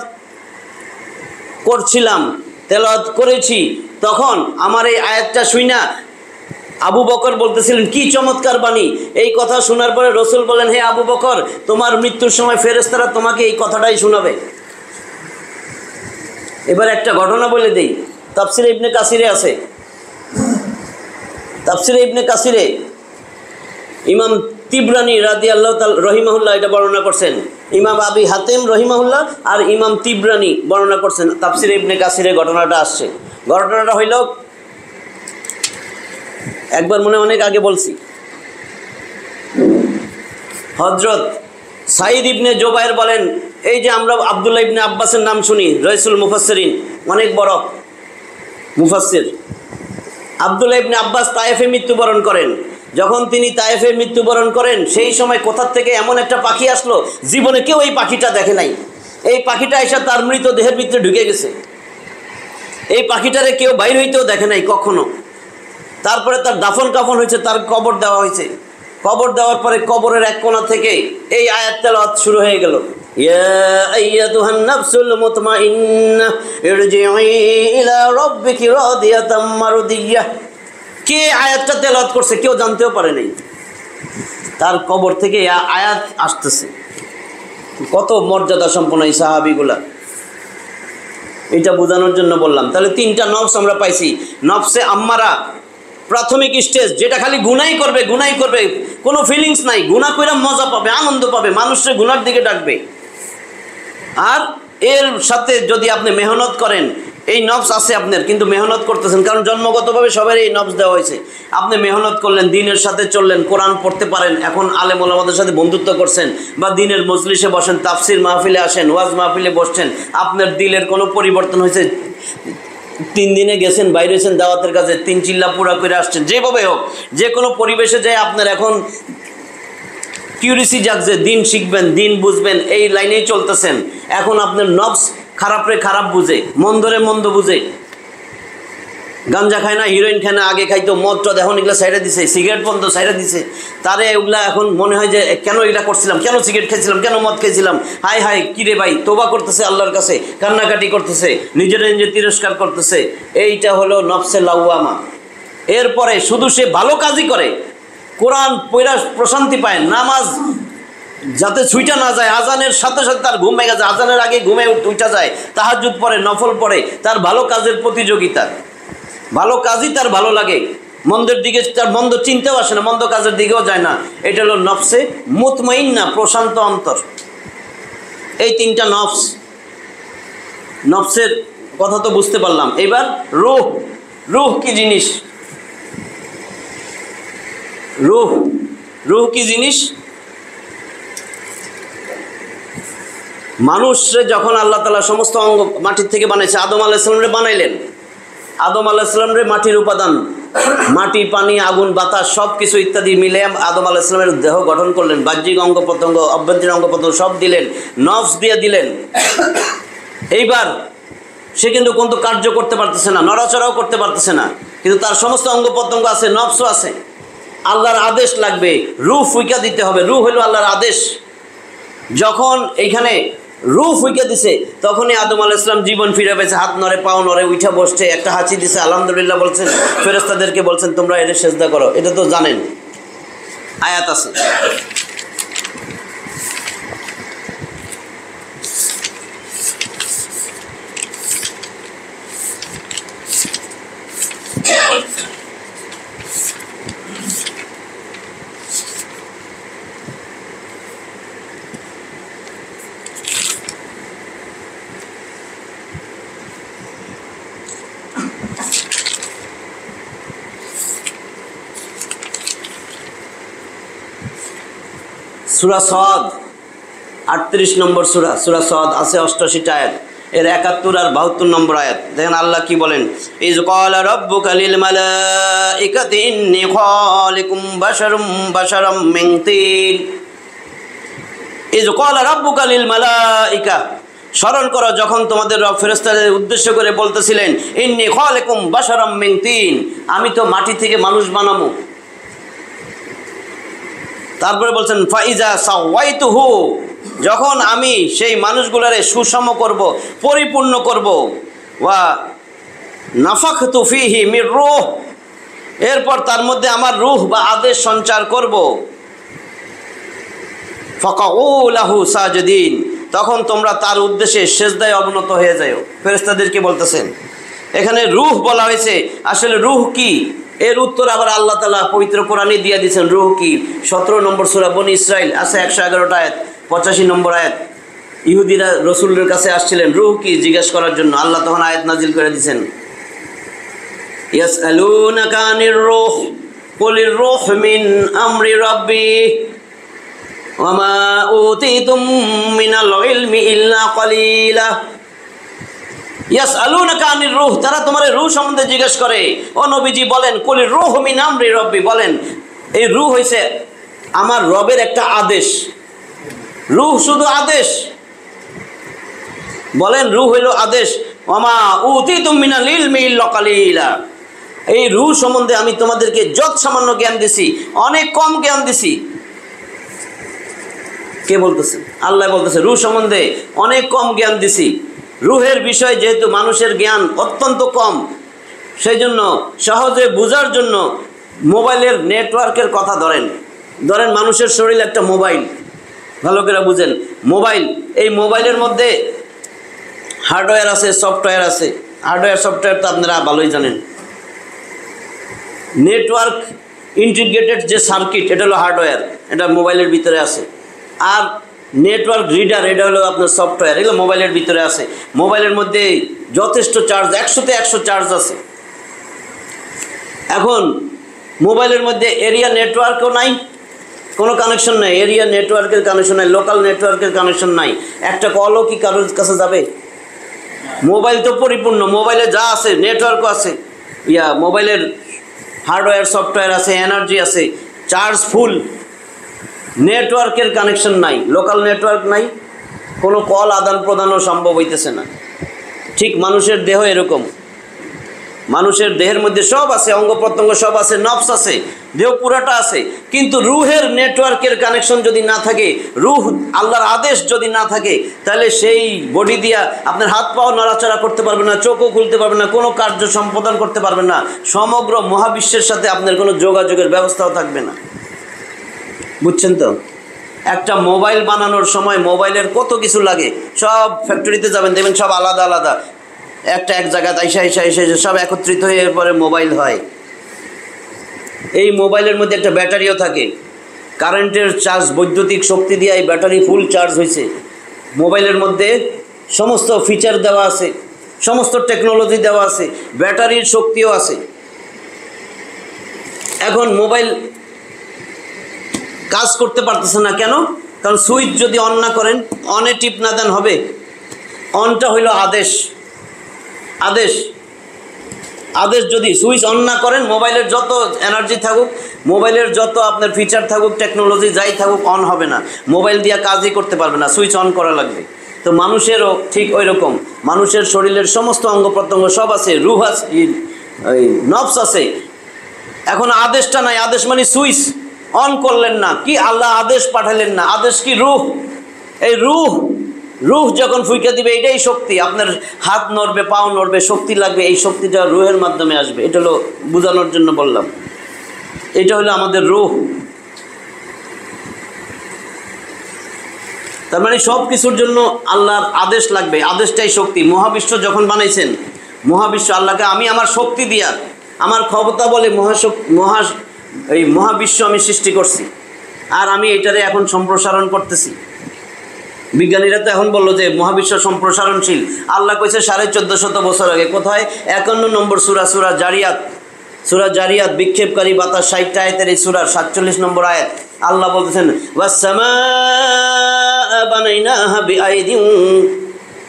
করছিলাম, তেলাওয়াত করেছি, তখন আমার এই আয়াতটা শুইনা আবু বকর বলতেছিলেন, কি চমৎকার বাণী। এই কথা শোনার পরে রসুল বলেন, হে আবু বকর, তোমার মৃত্যুর সময় ফেরেশতারা তোমাকে এই কথাটাই শোনাবে। এবার একটা ঘটনা বলে দেই, তাফসিরে ইবনে কাসিরে আছে। তাফসিরে ইবনে কাসিরে ইমাম তিবরানি রাদিয়াল্লাহু তাআলা রহিমাহুল্লাহ এটা বর্ণনা করছেন। ইমাম আবি হাতেম রহিমাহুল্লাহ আর ইমাম তিবরানি বর্ণনা করছেন। তাফসিরে ইবনে কাসিরে ঘটনাটা আসছে। ঘটনাটা হইল, একবার মনে অনেক আগে বলছি, হযরত সাইদ ইবনে জুবায়ের বলেন, এই যে আমরা আব্দুল্লাহ ইবনে আব্বাসের নাম শুনি, রাইসুল মুফাসসিরিন, অনেক বড় মুফাসসির। আব্দুল্লাহ ইবনে আব্বাস তায়েফে মৃত্যুবরণ করেন। যখন তিনি তায়েফে মৃত্যুবরণ করেন, সেই সময় কোথা থেকে এমন একটা পাখি আসলো, জীবনে কেউ এই পাখিটা দেখে নাই। এই পাখিটা এসে তার মৃতদেহের ভিতরে ঢুকে গেছে। এই পাখিটারে কেউ বাইর হইতেও দেখে নাই কখনো। তারপরে তার দাফন কাফন হয়েছে, তার কবর দেওয়া হয়েছে। কবর দেওয়ার পরে কবরের এক কোণা থেকে এই আয়াত তেলাওয়াত শুরু হয়ে গেল, ইয়া আইয়াতুহান নাফসুল মুতমাইন্নাহ ইরজিই ইলা রাব্বিকি রাদিয়াতাম মারদিয়াহ। কে আয়াতটা তেলাওয়াত করছে কেউ জানতেও পারে নাই। তার কবর থেকে আয়াত আসতেছে। কত মর্যাদা সম্পন্ন এই সাহাবীগুলা, এটা বোঝানোর জন্য বললাম। তাহলে তিনটা নফস আমরা পাইছি। নফসে আম্মারা প্রাথমিক স্টেজ, যেটা খালি গুনাই করবে, কোনো ফিলিংস নাই, গুনাহ কইরা মজা পাবে, আনন্দ পাবে, মানুষের গুনার দিকে ডাকবে। আর এর সাথে যদি আপনি মেহনত করেন, এই নফস আছে আপনার, কিন্তু মেহনত করতেছেন, কারণ জন্মগতভাবে সবার এই নফস দেওয়া হয়েছে। আপনি মেহনত করলেন, দিনের সাথে চললেন, কোরআন পড়তে পারেন, এখন আলেম ওলামাদের সাথে বন্ধুত্ব করছেন, বা দিনের মজলিসে বসেন, তাফসির মাহফিলে আসেন, ওয়াজ মাহফিলে বসছেন, আপনার দিলের কোনো পরিবর্তন হয়েছে, 3 দিনে গেছেন, বাইরে হয়েছেন দাওয়াতের কাছে, 3 চিল্লা পুরা করে আসছেন, যেভাবে হোক, যে কোনো পরিবেশে যায় আপনার এখন কিউরিসি জাগছে, দিন শিখবেন, দিন বুঝবেন, এই লাইনেই চলতেছেন। এখন আপনার নফস খারাপরে খারাপ বুঝে, মন্দরে মন্দ বুঝে। গাঞ্জা খায় না, হিরোইন খায় না, আগে খাইতো, মদটা এখন এগুলো সাইডে দিছে, সিগারেট বন্ধ সাইডে দিছে। তারে এগুলা এখন মনে হয় যে কেন এগুলা করছিলাম, কেন সিগারেট খাইছিলাম, কেন মদ খাইছিলাম, হাই হাই কিরে ভাই, তোবা করতেছে আল্লাহর কাছে, কান্নাকাটি করতেছে, নিজেরা নিজে তিরস্কার করতেছে। এইটা হলো নফসে লাওয়ামা। এরপরে শুধু সে ভালো কাজই করে, কোরআন পড়া প্রশান্তি পায়, নামাজ যাতে ছুইটা না যায়, আজানের সাথে সাথে তার ঘুম ভেঙে যায়, আজানের আগে ঘুমে উঠা যায়, তাহাজ্জুদ পড়ে, নফল পড়ে, তার ভালো কাজের প্রতিযোগিতা, ভালো কাজই তার ভালো লাগে, মন্দের দিকে তার মন্দ চিন্তাও আসে না, মন্দ কাজের দিকেও যায় না। এটা হলো নফসে মুতমাইন্না, প্রশান্ত অন্তর। এই তিনটা নফস, নফসের কথা তো বুঝতে পারলাম। এবার রূহ, রূহ কি জিনিস? রূহ কি জিনিস? মানুষরে যখন আল্লাহ তাআলা সমস্ত অঙ্গ মাটির থেকে বানাইছে, আদম আলাইহিস সালামরে বানাইলেন। আদম আলাইহিস সালামরে মাটির উপাদান, মাটি, পানি, আগুন, বাতাস সব কিছু ইত্যাদি মিলে আদম আলাইহিস সালামের দেহ গঠন করলেন। বাহ্যিক অঙ্গ প্রত্যঙ্গ, অভ্যন্তরীণ অঙ্গ প্রত্যঙ্গ সব দিলেন, নফস দিয়ে দিলেন। এইবার সে কিন্তু কোনো কার্য করতে পারতেছে না, নড়াচড়াও করতে পারতেছে না, কিন্তু তার সমস্ত অঙ্গ প্রত্যঙ্গ আছে, নফসও আছে। আল্লাহর আদেশ লাগবে, রূহ ফুইকা দিতে হবে। রূহ হলো আল্লাহর আদেশ। যখন এইখানে রূহ ফুঁকে দিছে, তখনই আদম আলাইহিস সালাম জীবন ফিরে পেয়েছে, হাত নড়ে, পাও নড়ে, উঠা বসছে, একটা হাঁচি দিছে, আলহামদুলিল্লাহ বলছেন, ফেরেশতাদেরকে বলছেন তোমরা এটা সেজদা করো। এটা তো জানেন, আয়াত আছে। সূরা সদ 38 নম্বর সূরা, সূরা সদ আছে 88 আয়াত, এর 71 আর 72 নম্বর আয়াত। দেখেন আল্লাহ কি বলেন, ইজ ক্বালা রাব্বুকা লিল মালাইকাতি ইন্নী খালিকুম বাশারাম মিন তিন। ইজ ক্বালা রাব্বুকা লিল মালাইকা, স্মরণ করো যখন তোমাদের রব ফেরেশতাদের উদ্দেশ্য করে বলতেছিলেন, ইন্নী খালিকুম বাশারাম মিন তিন, আমি তো মাটি থেকে মানুষ বানাবো। তারপরে বলছেন ফাইজা সাওয়াইতুহু, যখন আমি সেই মানুষগুলারে সুষম করব, পরিপূর্ণ করব, ওয়া নাফাখতু ফীহি মির রূহ, এরপর তার মধ্যে আমার রূহ বা আদেশ সঞ্চার করব, ফাকাউ লাহু সাজিদিন, তখন তোমরা তার উদ্দেশ্যে সিজদায় অবনত হয়ে যাও। ফেরেশতাদেরকে বলতেছেন, এখানে রূহ বলা হয়েছে, আসলে রূহ কি এর উত্তর আবার আল্লাহ তাআলা পবিত্র কোরআনে দিয়ে দিয়েছেন। রূহ কি 17 নম্বর সূরা বনী ইসরাইল আছে 111 আয়াত, 85 নম্বর আয়াত। ইহুদিরা রাসূলের কাছে আসছিলেন রূহ কি জিজ্ঞেস করার জন্য, আল্লাহ তখন আয়াত নাজিল করে দিয়েছেন, ইয়াসআলুনাকা আনির রূহ কুলির রূহ মিন আমরি রাব্বি ওয়া মা উতিতুম মিনাল ইলমি ইল্লা ক্বালিলা। ইয়াসআলুনাকা আনির রূহ, তারা তোমার রূহ সম্বন্ধে জিজ্ঞেস করে, ও নবীজি বলেন, কুলির রূহ মিন আমরি রাব্বি, বলেন এই রূহ হইছে আমার রবের একটা আদেশ। রূহ শুধু আদেশ, বলেন রূহ হইল আদেশ। ওয়া মা উতিতুম মিনাল ইলমি ইল্লা ক্বালিলা, এই রূহ সম্বন্ধে আমি তোমাদেরকে যত সামান্য জ্ঞান দিছি, অনেক কম জ্ঞান দিছি। কে বলতেছে? আল্লাহ বলতেছে রূহ সম্বন্ধে অনেক কম জ্ঞান দিছি। রূহের বিষয় যেহেতু মানুষের জ্ঞান অত্যন্ত কম, সেই জন্য সহজে বোঝার জন্য মোবাইলের নেটওয়ার্কের কথা ধরেন। মানুষের শরীর একটা মোবাইল, ভালো করে বুঝেন, মোবাইল, এই মোবাইলের মধ্যে হার্ডওয়্যার আছে, সফটওয়্যার আছে। হার্ডওয়্যার সফটওয়্যার তো আপনারা ভালোই জানেন। নেটওয়ার্ক ইন্টিগ্রেটেড যে সার্কিট, এটা হলো হার্ডওয়্যার, এটা মোবাইলের ভিতরে আছে। আর নেটওয়ার্ক রিডার, এটা হলো আপনার সফটওয়্যার, এগুলো মোবাইলের ভিতরে আছে। মোবাইলের মধ্যে যথেষ্ট চার্জ, 100তে 100 চার্জ আছে। এখন মোবাইলের মধ্যে এরিয়া নেটওয়ার্কও নাই, কোনো কানেকশন নাই, এরিয়া নেটওয়ার্কের কানেকশন নাই, লোকাল নেটওয়ার্কের কানেকশন নাই। একটা কলও কি কারোর কাছে যাবে? মোবাইল তো পরিপূর্ণ, মোবাইলে যা আছে নেটওয়ার্কও আছে, মোবাইলের হার্ডওয়্যার সফটওয়্যার আছে, এনার্জি আছে, চার্জ ফুল। নেটওয়ার্কের কানেকশন নাই, লোকাল নেটওয়ার্ক নাই, কোনো কল আদান প্রদানও সম্ভব হইতেছে না। ঠিক মানুষের দেহ এরকম, মানুষের দেহের মধ্যে সব আছে, অঙ্গ প্রত্যঙ্গ সব আছে, নফস আছে, দেহ পুরাটা আছে, কিন্তু রুহের নেটওয়ার্কের কানেকশন যদি না থাকে, রুহ আল্লাহর আদেশ যদি না থাকে, তাহলে সেই বডি দিয়া আপনার হাত পাও নড়াচড়া করতে পারবে না, চোখও খুলতে পারবে না, কোনো কার্য সম্পাদন করতে পারবে না, সমগ্র মহাবিশ্বের সাথে আপনার কোনো যোগাযোগের ব্যবস্থাও থাকবে না। বুঝছেন তো? একটা মোবাইল বানানোর সময় মোবাইলের কত কিছু লাগে, সব ফ্যাক্টরিতে যাবেন দেখবেন সব আলাদা আলাদা, একটা এক জায়গায় এসে সব একত্রিত হয়ে এরপরে মোবাইল হয়। এই মোবাইলের মধ্যে একটা ব্যাটারিও থাকে, কারেন্টের চার্জ, বৈদ্যুতিক শক্তি দিয়ে এই ব্যাটারি ফুল চার্জ হয়েছে। মোবাইলের মধ্যে সমস্ত ফিচার দেওয়া আছে, সমস্ত টেকনোলজি দেওয়া আছে, ব্যাটারির শক্তিও আছে। এখন মোবাইল কাজ করতে পারতেছে না কেন? কারণ সুইচ যদি অন না করেন, অনে টিপ না দেন হবে। অনটা হইল আদেশ, আদেশ আদেশ যদি সুইচ অন না করেন, মোবাইলের যত এনার্জি থাকুক, মোবাইলের যত আপনার ফিচার থাকুক, টেকনোলজি যাই থাকুক, অন হবে না। মোবাইল দিয়ে কাজই করতে পারবে না, সুইচ অন করা লাগবে। তো মানুষেরও ঠিক ওই রকম, মানুষের শরীরের সমস্ত অঙ্গ প্রত্যঙ্গ সব আছে, রুহ আছে, নফস আছে। এখন আদেশটা নাই, আদেশ মানে সুইচ অন করলেন না, কি আল্লাহ আদেশ পাঠালেন না। আদেশ কি? রুহ। এই রুহ রুহ যখন ফুইকা দিবে এটাই শক্তি, আপনার হাত নড়বে, পাও নড়বে, শক্তি লাগবে, এই শক্তিটা রুহের মাধ্যমে আসবে। এটা হলো বোঝানোর জন্য বললাম, এটা হলো আমাদের রুহ। তার মানে সব কিছুর জন্য আল্লাহর আদেশ লাগবে, আদেশটাই শক্তি। মহাবিশ্ব যখন বানাইছেন, মহাবিশ্ব আল্লাহকে আমি আমার শক্তি দিয়া, আমার ক্ষমতা বলে এই মহাবিশ্ব আমি সৃষ্টি করছি, আর আমি এটারে এখন সম্প্রসারণ করতেছি। বিজ্ঞানীরা তো এখন বললো যে মহাবিশ্ব সম্প্রসারণশীল। আল্লাহ কইছে 1450 বছর আগে, কোথায়? 51 নম্বর সূরা, সূরা জারিয়াত। সূরা জারিয়াত, বিক্ষেপকারী বাতাস, 60 আয়াতের এই সূরার 47 নম্বর আয়াত। আল্লাহ বলতেছেন ওয়াস-সামাআ বানাইনাহা বিআইদিন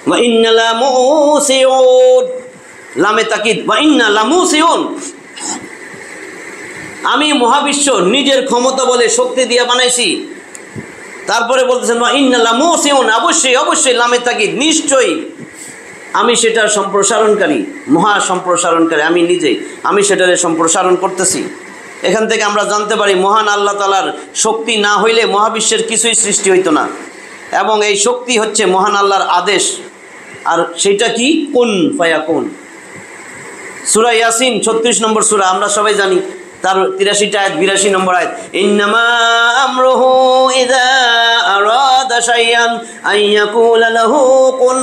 ওয়া ইন্না লামুসিউন, লামে তাকিদ, ওয়া ইন্না লামুসিউন। আমি মহাবিশ্ব নিজের ক্ষমতা বলে শক্তি দিয়ে বানাইছি। তারপরে বলতেছেন ওয়া ইন্না লামুসিউন, অবশ্যই অবশ্যই, লামে তাকিদ, নিশ্চয়ই আমি সেটার সম্প্রসারণকারী, মহা সম্প্রসারণকারী। আমি নিজেই, আমি সেটারে সম্প্রসারণ করতেছি। এখান থেকে আমরা জানতে পারি মহান আল্লাহ তাআলার শক্তি না হইলে মহাবিশ্বের কিছুই সৃষ্টি হইতো না, এবং এই শক্তি হচ্ছে মহান আল্লাহর আদেশ। আর সেটা কি? কুন ফায়াকুন। সূরা ইয়াসিন 36 নম্বর সূরা, আমরা সবাই জানি, তার 83 আয়াত, 82 নম্বর আয়াত। ইন্নামা আমরুহু ইযা আরাদা শাইআন আইয়াকুলা লাহু কুন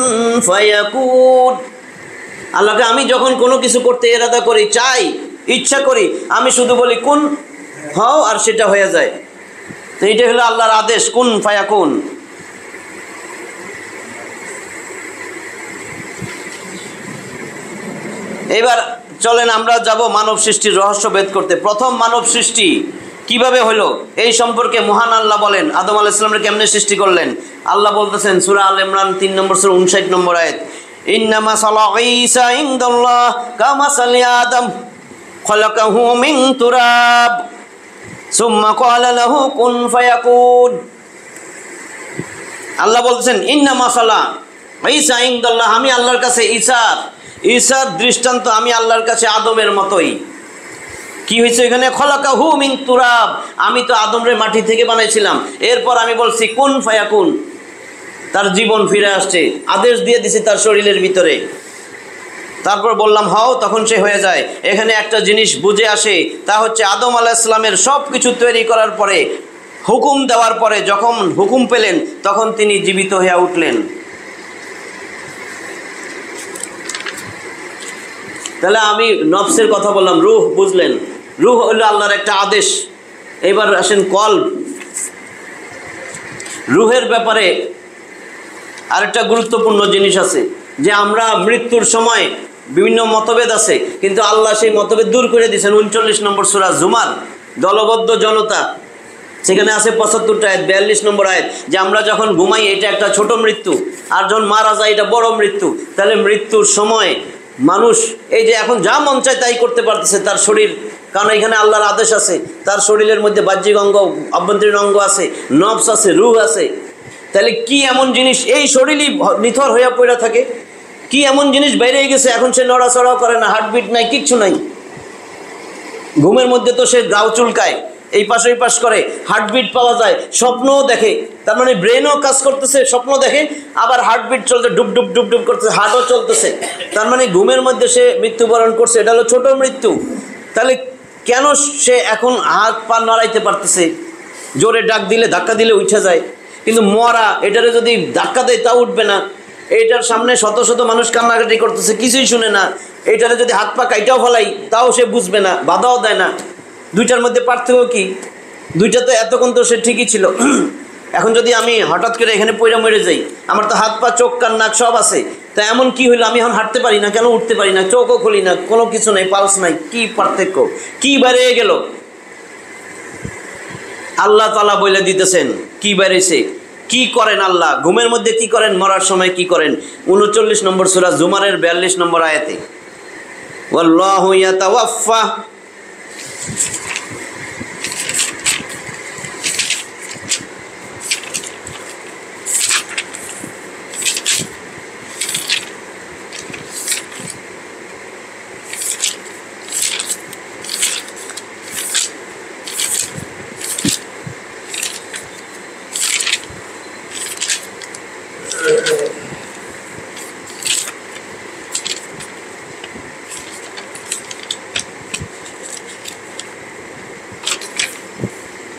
ফায়াকুন। আল্লাহকে আমি যখন কোনো কিছু করতে ইরাদা করি, চাই, ইচ্ছা করি, আমি শুধু বলি কুন হও, আর সেটা হয়ে যায়। তো এটা হলো আল্লাহর আদেশ, কুন ফায়াকুন। এবার চলেন আমরা যাব মানব সৃষ্টির রহস্য ভেদ করতে। প্রথম মানব সৃষ্টি কিভাবে হলো এই সম্পর্কে মহান আল্লাহ বলেন। আদম আলাইহিস সালামকে কেমনে সৃষ্টি করলেন? আল্লাহ বলতেছেন সূরা আল ইমরান 3 নম্বর সূরা 59 নম্বর আয়াত, ইন্নামা সালা ঈসা ইনদাল্লাহ কামাসালি আদম খলাকাহু মিন তুরাব সুম্মা ক্বালা লাহু কুন ফায়াকুন। আল্লাহ বলতেছেন ইন্নামা সালা ঈসা ইনদাল্লাহ, আমি আল্লাহর কাছে ঈসার দৃষ্টান্ত, আমি আল্লাহর কাছে আদমের মতোই। কি হয়েছে এখানে? খলাকাহু মিন তুরাব, আমি তো আদমরে মাটি থেকে বানাইছিলাম, এরপর আমি বলছি কুন ফায়াকুন, তার জীবন ফিরে আসছে, আদেশ দিয়ে দিছি তার শরীরের ভিতরে, তারপর বললাম হও, তখন সে হয়ে যায়। এখানে একটা জিনিস বুঝে আসে, তা হচ্ছে আদম আলাইহিস সালামের সব কিছু তৈরি করার পরে, হুকুম দেওয়ার পরে, যখন হুকুম পেলেন তখন তিনি জীবিত হয়ে উঠলেন। তাহলে আমি নফসের কথা বললাম, রূহ বুঝলেন, রূহ হলো আল্লাহর একটা আদেশ। এবার আসেন কলব। রূহের ব্যাপারে আরেকটা গুরুত্বপূর্ণ জিনিস আছে, যে আমরা মৃত্যুর সময় বিভিন্ন মতভেদ আছে, কিন্তু আল্লাহ সেই মতভেদ দূর করে দিয়েছেন। 39 নম্বর সূরা জুমার, দলবদ্ধ জনতা, সেখানে আছে 75 আয়াত, 42 নম্বর আয়াত, যে আমরা যখন ঘুমাই এটা একটা ছোট মৃত্যু, আর যখন মারা যায় এটা বড় মৃত্যু। তাহলে মৃত্যুর সময় মানুষ এই যে এখন যা মন চায় তাই করতে পারতেছে তার শরীর, কারণ এখানে আল্লাহর আদেশ আছে। তার শরীরের মধ্যে বাহ্যিক অঙ্গ, আভ্যন্তরীণ অঙ্গ আছে, নফস আছে, রূহ আছে। তাহলে কি এমন জিনিস, এই শরীরই নিথর হইয়া পড়ে থাকে, কি এমন জিনিস বাইরে গেছে, এখন সে নড়াচড়াও করে না, হার্টবিট নাই, কিচ্ছু নাই। ঘুমের মধ্যে তো সে গাও চুলকায়, এই পাশ ওই পাশ করে, হার্টবিট পাওয়া যায়, স্বপ্নও দেখে, তার মানে ব্রেনও কাজ করতেছে, স্বপ্ন দেখে, আবার হার্টবিট চলতে, ডুব ডুব ডুব ডুব করতেছে, হার্টও চলতেছে। তার মানে ঘুমের মধ্যে সে মৃত্যুবরণ করছে, এটা হলো ছোট মৃত্যু। তাহলে কেন সে এখন হাত পা নড়াইতে পারতেছে, জোরে ডাক দিলে, ধাক্কা দিলে উঠে যায়, কিন্তু মরা এটারে যদি ধাক্কা দেয় তাও উঠবে না। এইটার সামনে শত শত মানুষ কান্নাকাটি করতেছে, কিছুই শুনে না। এইটারে যদি হাত পা কাইটাও ফেলাই তাও সে বুঝবে না, বাধাও দেয় না। দুইটার মধ্যে পার্থক্য কি? দুইটা তো এতক্ষণ তো সে ঠিকই ছিল। এখন যদি আমি হঠাৎ করে এখানে পইরা মরে যাই, আমার তো হাত পা, চোখ, কান, নাক সব আছে, তা এমন কি হইলো আমি এখন হাঁটতে পারি না, কেন উঠতে পারি না, চোখও খুলি না, কোনো কিছু নাই, পালস নাই, কি পার্থক্য, কি বেড়ে গেল? আল্লাহ তাআলা বলে দিতেছেন কি বেড়েছে, কি করেন আল্লাহ, ঘুমের মধ্যে কি করেন, মরার সময় কি করেন। 39 নম্বর সূরা জুমারের 42 নম্বর আয়াতে, ওয়াল্লাহু ইয়াতাওয়াফফা,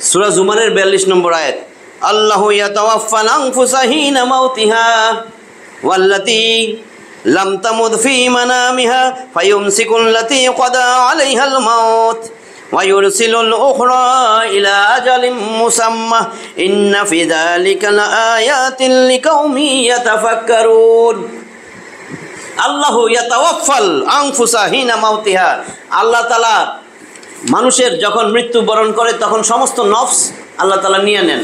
সূরা জুমারের 42 নম্বর আয়াত, আল্লাহু ইয়াতাওয়াফাল আনফুসা হিনা মাউতিহা ওয়াল্লাতী লাম তামুত ফি মানামিহা ফায়ুমসিকুল্লাতী ক্বাদা আলাইহাল মাউত ওয়া ইউরসিলুল উখরা ইলা আজালিম মুসাম্মা ইন্না ফি যালিকা লাআয়াতিন লিকাউমি ইয়াতাফাক্কারুন। আল্লাহু ইয়াতাওয়াফাল আনফুসা হিনা মাউতিহা, আল্লাহ তাআলা মানুষের যখন মৃত্যুবরণ করে তখন সমস্ত নফস আল্লাহ তাআলা নিয়ে নেন।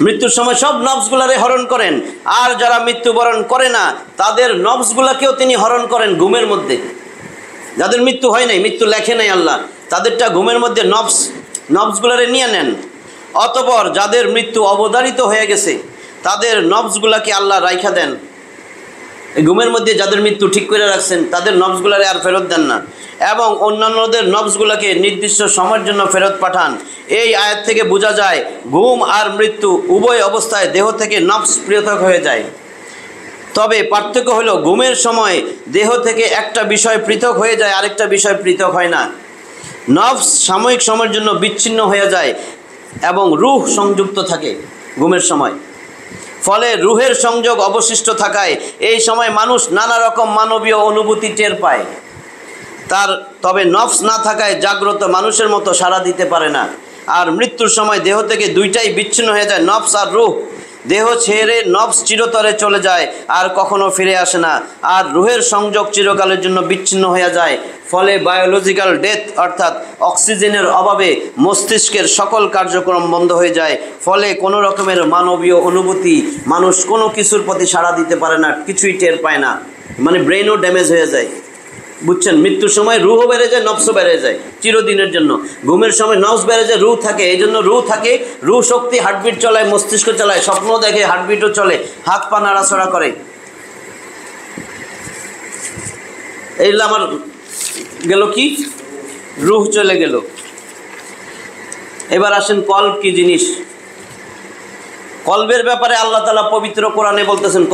মৃত্যুর সময় সব নফসগুলারে হরণ করেন, আর যারা মৃত্যুবরণ করে না তাদের নফসগুলাকেও তিনি হরণ করেন ঘুমের মধ্যে। যাদের মৃত্যু হয় নাই, মৃত্যু লেখে নাই আল্লাহ, তাদেরটা ঘুমের মধ্যে নফসগুলারে নিয়ে নেন। অতঃপর যাদের মৃত্যু অবধারিত হয়ে গেছে তাদের নফসগুলাকে আল্লাহ রাইখা দেন। এই ঘুমের মধ্যে যাদের মৃত্যু ঠিক করে রাখছেন তাদের নফসগুলারে আর ফেরত দেন না, এবং অন্যান্যদের নফসগুলাকে নির্দিষ্ট সময়ের জন্য ফেরত পাঠান। এই আয়াত থেকে বোঝা যায় ঘুম আর মৃত্যু উভয় অবস্থায় দেহ থেকে নফস পৃথক হয়ে যায়। তবে পার্থক্য হলো ঘুমের সময় দেহ থেকে একটা বিষয় পৃথক হয়ে যায়, আরেকটা বিষয় পৃথক হয় না। নফস সাময়িক সময়ের জন্য বিচ্ছিন্ন হয়ে যায় এবং রূহ সংযুক্ত থাকে ঘুমের সময়। ফলে রূহের সংযোগ অবশিষ্ট থাকায় এই সময় মানুষ নানা রকম মানবীয় অনুভূতি টের পায়। তবে নফস না থাকায় জাগ্রত মানুষের মতো সাড়া দিতে পারে না। আর মৃত্যুর সময় দেহ থেকে দুইটাই বিচ্ছিন্ন হয়ে যায়, নফস আর রূহ। দেহ ছেড়ে নফস চিরতরে চলে যায় আর কখনো ফিরে আসে না, আর রূহের সংযোগ চিরকালের জন্য বিচ্ছিন্ন হয়ে যায়। ফলে বায়োলজিক্যাল ডেথ অর্থাৎ অক্সিজেনের অভাবে মস্তিষ্কের সকল কার্যক্রম বন্ধ হয়ে যায়। ফলে কোনো রকমের মানবীয় অনুভূতি, মানুষ কোনো কিছুর প্রতি সাড়া দিতে পারে না, কিছুই টের পায় না, মানে ব্রেনও ড্যামেজ হয়ে যায়। বুঝছেন? মৃত্যুর সময় রূহও বেড়ে যায়, নফসও বেড়ে যায় চিরদিনের জন্য। ঘুমের সময় নফস বেড়ে যায়, রূহ থাকে, এই জন্য রূহ থাকে, রূহ শক্তি হার্টবিট চলায়, মস্তিষ্ক চালায়, স্বপ্ন দেখে, হার্টবিটও চলে, হাত পা নাড়াচড়া করে। এইগুলো আমার গেল কি, রূহ চলে গেল। এবার আসেন কলব কি জিনিস। কলবের ব্যাপারে আল্লাহ তাআলা পবিত্র কোরআনে বলতেছেন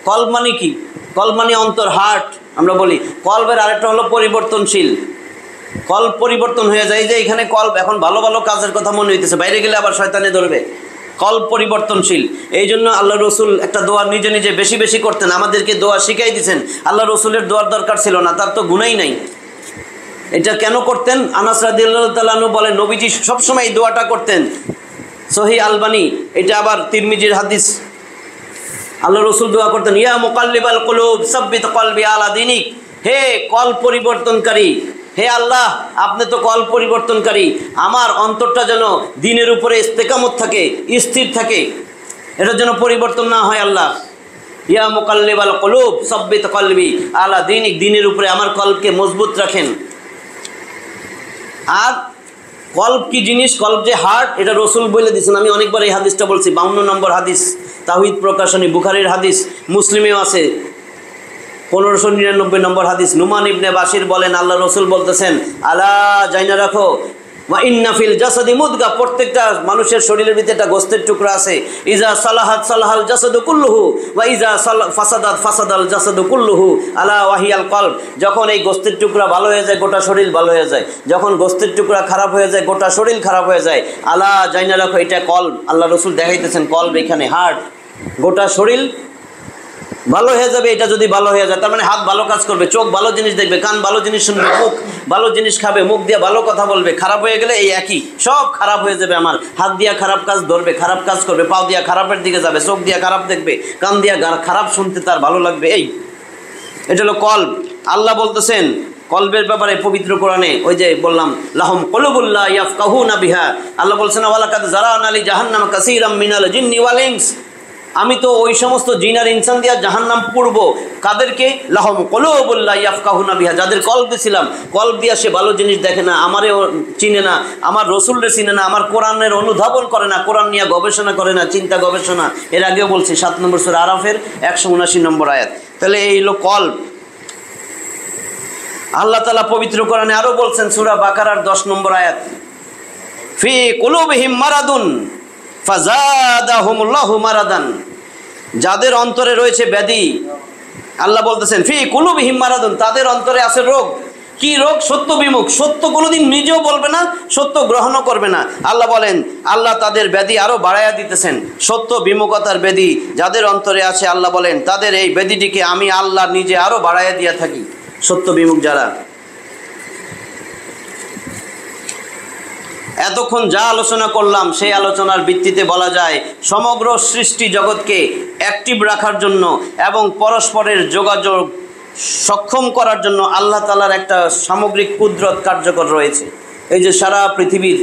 কলব মানে কি? কলব মানে অন্তর, হার্ট আমরা বলি। কলবের আরেকটা হলো পরিবর্তনশীল। কলব পরিবর্তন হয়ে যায়, যে এখানে কলব এখন ভালো ভালো কাজের কথা মনে হইতেছে, বাইরে গেলে আবার শয়তানে ধরবে। কলব পরিবর্তনশীল। এই জন্য আল্লাহ রসুল একটা দোয়া নিজে নিজে বেশি বেশি করতেন, আমাদেরকে দোয়া শিখাই দিয়েছেন। আল্লাহ রসুলের দোয়ার দরকার ছিল না, তার তো গুনাই নাই। এটা কেন করতেন? আনাস রাদিয়াল্লাহু তাআলা আনহু বলেন নবীজি সবসময় এই দোয়াটা করতেন। সহিহ আলবানী, এটা আবার তিরমিজির হাদিস। আল্লাহ রসুল দোয়া করতেন, ইয়া মুকাল্লিবাল কুলুব সাব্বিত কলবি আলা দীনিক। হে কল পরিবর্তনকারী, হে আল্লাহ আপনি তো কল পরিবর্তনকারী, আমার অন্তরটা যেন দ্বীনের উপরে ইস্তেকামত থাকে, স্থির থাকে, এটার যেন পরিবর্তন না হয়। আল্লাহ ইয়া মুকাল্লিবাল কুলুব সাব্বিত কলবি আলা দীনিক, দ্বীনের উপরে আমার কলবকে মজবুত রাখেন। আর কলব কি জিনিস? কলব যে হার্ট, এটা রসুল বলে দিয়েছেন। আমি অনেকবার এই হাদিসটা বলছি, 52 নম্বর হাদিস, তাওহীদ প্রকাশনী, বুখারীর হাদিস, মুসলিমেও আছে 1599 নম্বর হাদিস। নুমান ইবনে বাশির বলেন আল্লাহ রসুল বলতেছেন, আলা জাইনা রাখো, ওয়া ইন্না ফিল জাসাদি মুদগা, প্রত্যেকটা মানুষের শরীরের ভিতরে একটা গোস্তের টুকরা আছে। ইজা সালাহাত সালাহাল জাসাদু কুল্লুহু ওয়া ইজা ফাসাদাত ফাসাদাল জাসাদু কুল্লুহু আলা ওয়াহিয়াল কলব। যখন এই গোস্তের টুকরা ভালো হয়ে যায় গোটা শরীর ভালো হয়ে যায়, যখন গোস্তের টুকরা খারাপ হয়ে যায় গোটা শরীর খারাপ হয়ে যায়। আলা জাইনা রাখো, এটা কলব। আল্লাহ রসুল দেখাইতেছেন কলব এখানে হার্ট, গোটা শরীর ভালো হয়ে যাবে এটা যদি ভালো হয়ে যায়। তার মানে হাত ভালো কাজ করবে, চোখ ভালো জিনিস দেখবে, কান ভালো জিনিস শুনবে, মুখ ভালো জিনিস খাবে, মুখ দিয়ে ভালো কথা বলবে। খারাপ হয়ে গেলে এই একই, সব খারাপ হয়ে যাবে। আমার হাত দিয়া খারাপ কাজ ধরবে, খারাপ কাজ করবে, পাও দিয়া খারাপের দিকে যাবে, চোখ দিয়া খারাপ দেখবে, কান দিয়া খারাপ শুনতে তার ভালো লাগবে। এটা হলো কলব। আল্লাহ বলতেছেন কলবের ব্যাপারে পবিত্র কোরআনে, ওই যে বললাম লাহুম কুলুবুল্লাহ ইয়াফকাহুনা বিহা, আল্লাহ বলছেন ওয়ালাকাদ যারানা লি জাহান্নাম কাসীরাম মিনাল জিন্নি ওয়াল ইনস, আমি তো ওই সমস্ত জিন আর ইনসান দিয়া জাহান্নাম পূর্ব। কাদেরকে? লাহুম কুলুবুল্লাহ ইয়াফকাহুনা বিহা, যাদের কলব দিয়েছিলাম, কলব দিয়া সে ভালো জিনিস দেখে না, আমারেও চিনে না, আমার রসুলরে চিনে না, আমার কোরআনের অনুধাবন করে না, কোরআন নিয়ে গবেষণা করে না, চিন্তা গবেষণা। এর আগেও বলছি 7 নম্বর সূরা আরাফের 179 নম্বর আয়াত। তাহলে এই হলো কলব। আল্লাহ তাআলা পবিত্র কোরআনে আরো বলছেন সূরা বাকারার 10 নম্বর আয়াত, ফি কুলুবিহিম মারাদুন ফাজাদাহুমুল্লাহু মারাদান, যাদের অন্তরে রয়েছে ব্যাধি, আল্লাহ বলতেছেন ফি কুলুবিহিম মারাদুন, তাদের অন্তরে আছে রোগ, কি রোগ? সত্য বিমুখ, সত্য কোনোদিন নিজেও বলবে না, সত্য গ্রহণও করবে না। আল্লাহ বলেন আল্লাহ তাদের ব্যাধি আরো বাড়াইয়া দিতেছেন। সত্য বিমুখতার ব্যাধি যাদের অন্তরে আছে, আল্লাহ বলেন তাদের এই ব্যাধিটিকে আমি আল্লাহ নিজে আরো বাড়াইয়া দিয়া থাকি। সত্য বিমুখ যারা। এতক্ষণ যা আলোচনা করলাম সেই আলোচনার ভিত্তিতে বলা যায় সমগ্র সৃষ্টি জগৎকে অ্যাক্টিভ রাখার জন্য এবং পরস্পরের যোগাযোগ সক্ষম করার জন্য আল্লাহ তাআলার একটা সামগ্রিক কুদরত কার্যকর রয়েছে। এই যে সারা পৃথিবীর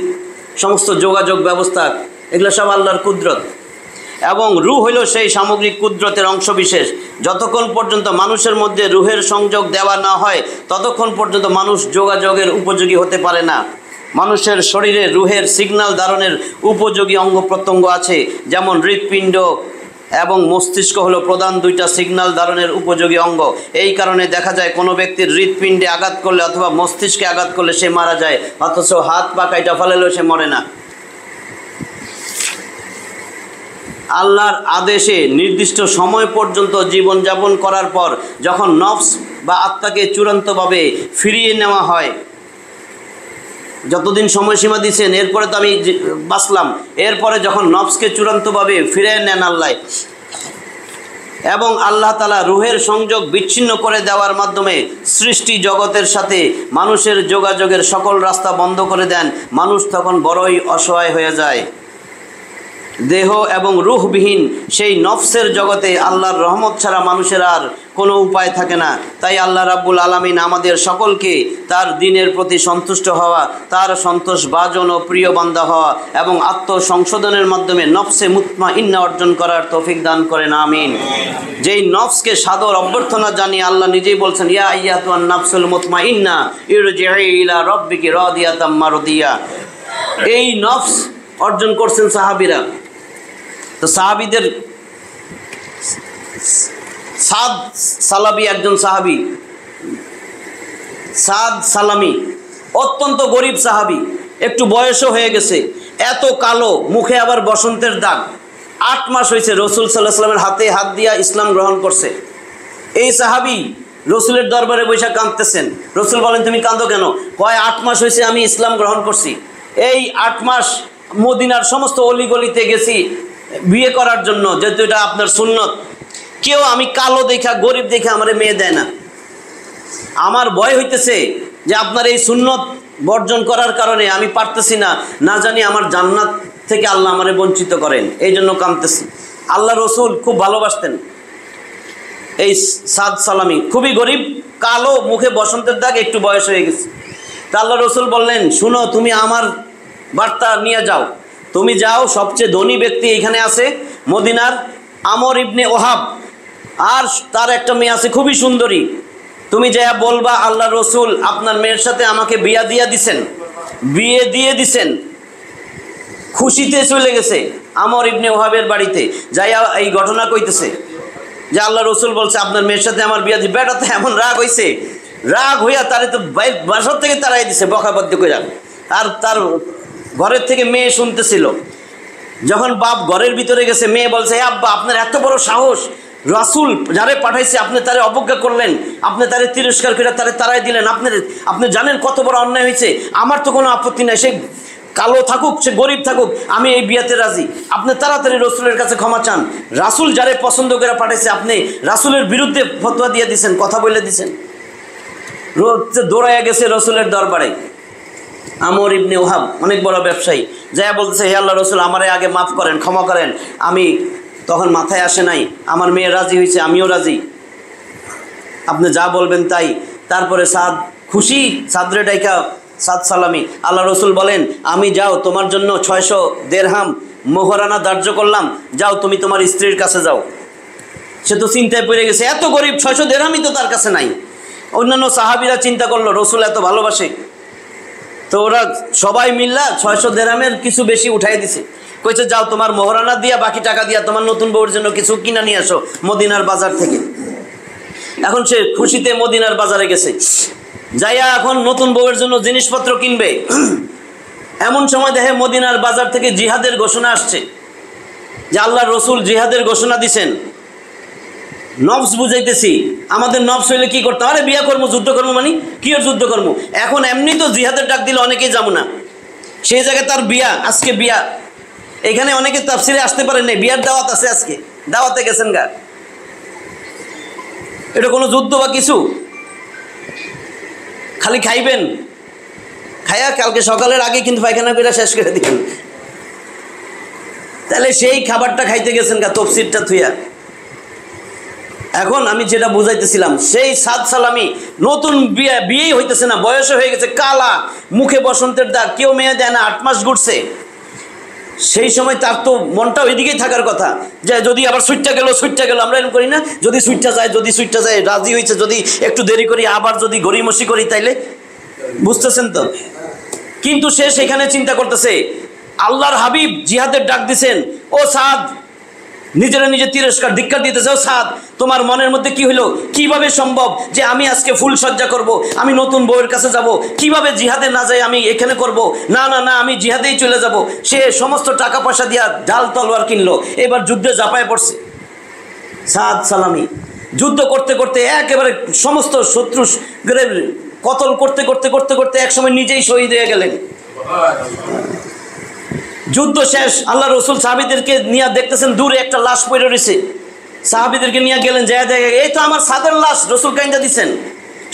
সমস্ত যোগাযোগ ব্যবস্থা, এগুলো সব আল্লাহর কুদরত। এবং রূহ হইল সেই সামগ্রিক কুদরতের অংশবিশেষ। যতক্ষণ পর্যন্ত মানুষের মধ্যে রূহের সংযোগ দেওয়া না হয় ততক্ষণ পর্যন্ত মানুষ যোগাযোগের উপযোগী হতে পারে না। মানুষের শরীরে রূহের সিগন্যাল ধারণের উপযোগী অঙ্গ প্রত্যঙ্গ আছে, যেমন হৃৎপিণ্ড এবং মস্তিষ্ক হলো প্রধান দুইটা সিগন্যাল ধারণের উপযোগী অঙ্গ। এই কারণে দেখা যায় কোনো ব্যক্তির হৃৎপিণ্ডে আঘাত করলে অথবা মস্তিষ্কে আঘাত করলে সে মারা যায়, অথচ হাত পা কাইটা ফেলেলেও সে মরে না। আল্লাহর আদেশে নির্দিষ্ট সময় পর্যন্ত জীবনযাপন করার পর যখন নফস বা আত্মাকে চূড়ান্তভাবে ফিরিয়ে নেওয়া হয়, যতদিন সময়সীমা দিয়েছেন এরপরে তো আমি বাঁচলাম, এরপরে যখন নফসকে চূড়ান্তভাবে ফিরিয়ে নেন আল্লাহ, এবং আল্লাহ তাআলা রূহের সংযোগ বিচ্ছিন্ন করে দেওয়ার মাধ্যমে সৃষ্টি জগতের সাথে মানুষের যোগাযোগের সকল রাস্তা বন্ধ করে দেন, মানুষ তখন বড়ই অসহায় হয়ে যায়। দেহ এবং রূহবিহীন সেই নফসের জগতে আল্লাহর রহমত ছাড়া মানুষের আর কোনো উপায় থাকে না। তাই আল্লাহ রাব্বুল আলামিন আমাদের সকলকে তার দ্বীনের প্রতি সন্তুষ্ট হওয়া, তার সন্তোষভাজন ও প্রিয় বান্দা হওয়া এবং আত্মসংশোধনের মাধ্যমে নফসে মুতমাইন্না অর্জন করার তৌফিক দান করেন, আমিন। যেই নফসকে সাদর অভ্যর্থনা জানিয়ে আল্লাহ নিজেই বলছেন, ইয়া আইয়াতুন নাফসুল মুতমাইন্না ইরজিই ইলা রাব্বিকি রাদিয়াতাম মারদিয়া। এই নফস অর্জন করছেন সাহাবীরা। তো সাহাবীদের সাদ সালাবি, একজন সাহাবী সাদ সালামি, অত্যন্ত গরিব সাহাবী, একটু বয়সও হয়ে গেছে, এত কালো, মুখে আবার বসন্তের দাগ। 8 মাস হয়েছে রসুল সাল্লাল্লাহু আলাইহি ওয়াসাল্লামের হাতে হাত দিয়া ইসলাম গ্রহণ করছে। এই সাহাবী রসুলের দরবারে বসে কাঁদতেছেন। রসুল বলেন তুমি কাঁদো কেন? কয় 8 মাস হয়েছে আমি ইসলাম গ্রহণ করছি। এই 8 মাস মদিনার সমস্ত অলিগলিতে গেছি বিয়ে করার জন্য, যেহেতু এটা আপনার সুন্নত। কেউ আমি কালো দেখা, গরিব দেখে আমার মেয়ে দেয় না। আমার ভয় হইতেছে যে আপনার এই সুন্নত বর্জন করার কারণে আমি পারতেছি না, না জানি আমার জান্নাত থেকে আল্লাহ আমারে বঞ্চিত করেন, এই জন্য কাঁদতেছি। আল্লাহ রসুল খুব ভালোবাসতেন এই সাদ সালামি, খুবই গরিব, কালো, মুখে বসন্তের দাগ, একটু বয়স হয়ে গেছে। তা আল্লাহ রসুল বললেন, শুনো, তুমি আমার বার্তা নিয়ে যাও, তুমি যাও, সবচেয়ে ধনী ব্যক্তি এখানে আছে মদিনার, আমর ইবনে ওহাব, আর তার একটা মেয়ে আছে খুবই সুন্দরী। তুমি যা বলবা আল্লাহ রসুল আপনার মেয়ের সাথে আমাকে বিয়ে দিয়ে দিছেন। খুশিতে চলে গেছে আমর ইবনে ওহাবের বাড়িতে, যাইয়া এই ঘটনা কইতেছে যে আল্লাহ রসুল বলছে আপনার মেয়ের সাথে আমার বিয়ে দিয়ে। বেটা তো এমন রাগ হয়েছে, রাগ হইয়া তারে তো বাসর থেকে তাড়াই দিছে বকাবদ্ধ কইরা। আর তার ঘরের থেকে মেয়ে শুনতেছিল। যখন বাপ ঘরের ভিতরে গেছে, মেয়ে বলছে, হে আব্বা, আপনার এত বড় সাহস, রাসূল যারে পাঠাইছে আপনি তারে অবজ্ঞা করলেন, আপনি তারে তিরস্কার করে তারে তাড়াই দিলেন, আপনি জানেন কত বড় অন্যায় হয়েছে। আমার তো কোনো আপত্তি নাই, সে কালো থাকুক, সে গরিব থাকুক, আমি এই বিয়াতে রাজি। আপনি তাড়াতাড়ি রসুলের কাছে ক্ষমা চান। রাসূল যারে পছন্দ করে পাঠাইছে আপনি রাসূলের বিরুদ্ধে ফতোয়া দিয়ে দিছেন, কথা বলে দিছেন। দৌড়াইয়া গেছে রসুলের দরবারে আমর ইবনে ওহাব, অনেক বড় ব্যবসায়ী, যা বলতেছে, হে আল্লাহ রসুল, আমারে আগে মাফ করেন, ক্ষমা করেন, আমি তখন মাথায় আসে নাই, আমার মেয়ে রাজি হয়েছে, আমিও রাজি, আপনি যা বলবেন তাই। তারপরে সাদ খুশি, সাদরে ডাইকা সাদ সালামি। আল্লাহ রসুল বলেন, আমি যাও, তোমার জন্য 600 দেরহাম মোহরানা ধার্য করলাম, যাও তুমি তোমার স্ত্রীর কাছে যাও। সে তো চিন্তায় পড়ে গেছে, এত গরিব, 600 দেরহামই তো তার কাছে নাই। অন্যান্য সাহাবীরা চিন্তা করলো রসুল এত ভালোবাসে, তো ওরা সবাই মিল্লা 600 দেরহামের কিছু বেশি উঠাই দিছে। কইছে, যাও তোমার মোহরানা দিয়া, বাকি টাকা দিয়া তোমার নতুন বউর জন্য কিছু কিনা নিয়ে আসো মদিনার বাজার থেকে। এখন সে খুশিতে মদিনার বাজারে গেছে, যাইয়া এখন নতুন বউয়ের জন্য জিনিসপত্র কিনবে। এমন সময় দেখে মদিনার বাজার থেকে জিহাদের ঘোষণা আসছে, যে আল্লাহ রসুল জিহাদের ঘোষণা দিছেন। নফস বুঝাইতেছি, আমাদের নফস হইলে কি করতাম, আরে বিয়া কর্ম যুদ্ধ কর্ম মানে কি আর যুদ্ধ কর্ম। এখন এমনি তো জিহাদের ডাক দিলে অনেকেই যাবো না, সেই জায়গায় তার বিয়া, আজকে বিয়া, এখানে অনেকে তাফসিরে আসতে পারেন নাই, বিয়ার দাওয়াত আছে, আজকে দাওয়াতে গেছেন গা, এটা কোনো যুদ্ধ বা কিছু, খালি খাইবেন, খাইয়া কালকে সকালের আগে কিন্তু পায়খানা করে শেষ করে দিবেন, তাহলে সেই খাবারটা খাইতে গেছেন গা তফসিরটা থুইয়া। এখন আমি যেটা বুঝাইতেছিলাম, সেই সাদ সালামি নতুন বিয়েই হইতেছে না, বয়সে হয়ে গেছে, কালা, মুখে বসন্তের দাগ, কেউ মেয়ে দেয় না, 8 মাস ঘুরছে, সেই সময় তার তো মনটা ওইদিকেই থাকার কথা, যে যদি আবার সুইটটা গেল, আমরা এরকম করি না, যদি সুইটটা যায় রাজি হয়েছে, যদি একটু দেরি করি, আবার যদি গড়িমসি করি, তাইলে বুঝতেছেন তো। কিন্তু সে সেখানে চিন্তা করতেছে, আল্লাহর হাবিব জিহাদের ডাক দিছেন, ও সাদ, নিজেরা নিজে তিরস্কার ধিক্কার দিতেছে, ও সাদ, তোমার মনের মধ্যে কি হইলো, কিভাবে সম্ভব যে আমি আজকে ফুল সজ্জা করব, আমি নতুন বউয়ের কাছে যাব, কিভাবে জিহাদে না যাই আমি এখানে করব, না না না আমি জিহাদেই চলে যাব। সে সমস্ত টাকা পয়সা দিয়া ঢাল তলোয়ার কিনলো, এবার যুদ্ধে ঝাঁপায় পড়ছে। সাদ সালামি যুদ্ধ করতে করতে একেবারে সমস্ত শত্রু কতল করতে করতে করতে করতে একসময় নিজেই শহীদ হয়ে গেলেন। যুদ্ধ শেষ, আল্লাহ রসুল সাহাবীদেরকে নিয়ে দেখতেছেন দূরে একটা লাশ পড়ে রয়েছে, সাহাবীদেরকে নিয়ে গেলেন, যায় দেখে এই তো আমার সাদের লাশ, রসুল কাইন্দা দিচ্ছেন,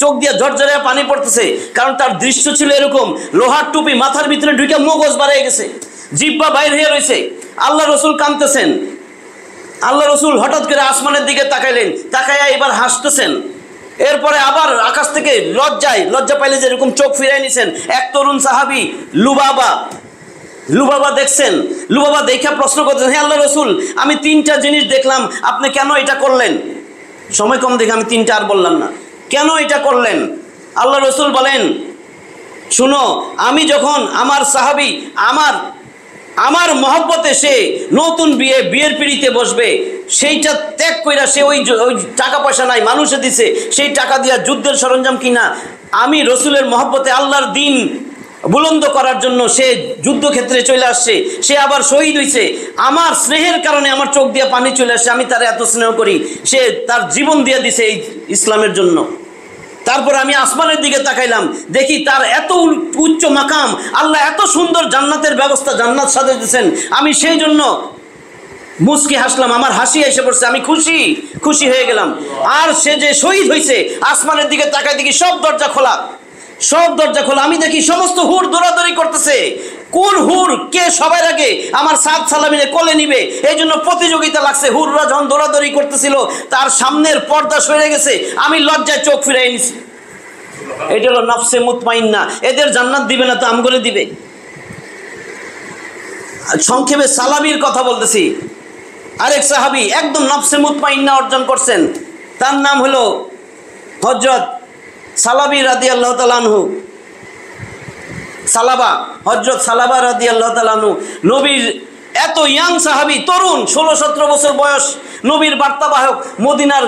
চোখ দিয়ে ঝরঝরে পানি পড়তেছে, কারণ তার দৃশ্য ছিল এরকম, লোহার টুপি মাথার ভিতরে ঢুকে মগজ বাড়িয়ে গেছে, জিহ্বা বাইর হয়ে রয়েছে, আল্লাহ রসুল কাঁদতেছেন। আল্লাহ রসুল হঠাৎ করে আসমানের দিকে তাকাইলেন, তাকাইয়া এবার হাসতেছেন, এরপরে আবার আকাশ থেকে লজ্জা পাইলে যেরকম চোখ ফিরাই নিছেন। এক তরুণ সাহাবী লুবাবা দেখছেন, লুবাবা দেখা প্রশ্ন করতেছেন, হে আল্লাহ রসুল, আমি 3টা জিনিস দেখলাম, আপনি কেন এটা করলেন? সময় কম দেখে আমি 3টা আর বললাম না, কেন এটা করলেন? আল্লাহ রসুল বলেন, শুনো, আমি যখন আমার সাহাবী আমার মহব্বতে সে নতুন বিয়ের পিড়িতে বসবে, সেইটা ত্যাগ কইরা সে ওই টাকা পয়সা নাই, মানুষে দিছে, সেই টাকা দিয়া যুদ্ধের সরঞ্জাম কিনা আমি রসুলের মহব্বতে আল্লাহর দিন বুলন্দ করার জন্য সে যুদ্ধক্ষেত্রে চলে আসছে, সে আবার শহীদ হয়েছে, আমার স্নেহের কারণে আমার চোখ দিয়ে পানি চলে আসছে, আমি তার এত স্নেহ করি, সে তার জীবন দিয়ে দিছে এই ইসলামের জন্য। তারপর আমি আসমানের দিকে তাকাইলাম, দেখি তার এত উচ্চ মাকাম, আল্লাহ এত সুন্দর জান্নাতের ব্যবস্থা, জান্নাত সাজাইতেছেন, আমি সেই জন্য মুস্কি হাসলাম, আমার হাসি এসে পড়ছে, আমি খুশি হয়ে গেলাম। আর সে যে শহীদ হয়েছে, আসমানের দিকে তাকাই দেখি সব দরজা খোলা, আমি দেখি সমস্ত হুর দৌড়াদৌড়ি করতেছে, কোন হুর কে সবার আগে আমার সাদ সালামিনে কোলে নিবে, এই জন্য প্রতিযোগিতা লাগছে। হুররা যখন দৌড়াদৌড়ি করতেছিল, তার সামনের পর্দা সরে গেছে, আমি লজ্জায় চোখ ফিরাই নিছি। এটা হলো নফসে মুতমাইন্না, এদের জান্নাত দিবে না তো আমগরে দিবে। সংক্ষেপে সালামির কথা বলতেছি, আরেক সাহাবী একদম নফসে মুতমাইন্না অর্জন করছেন, তার নাম হলো হযরত সালাবি রাদিয়াল্লাহু তাআলা আনহু, হযরত সালাবা রাদিয়াল্লাহু তাআলা আনহু, নবীর এত ইয়াং সাহাবী, তরুণ, 16-17 বছর বয়স, নবীর বার্তাবাহক, মদিনার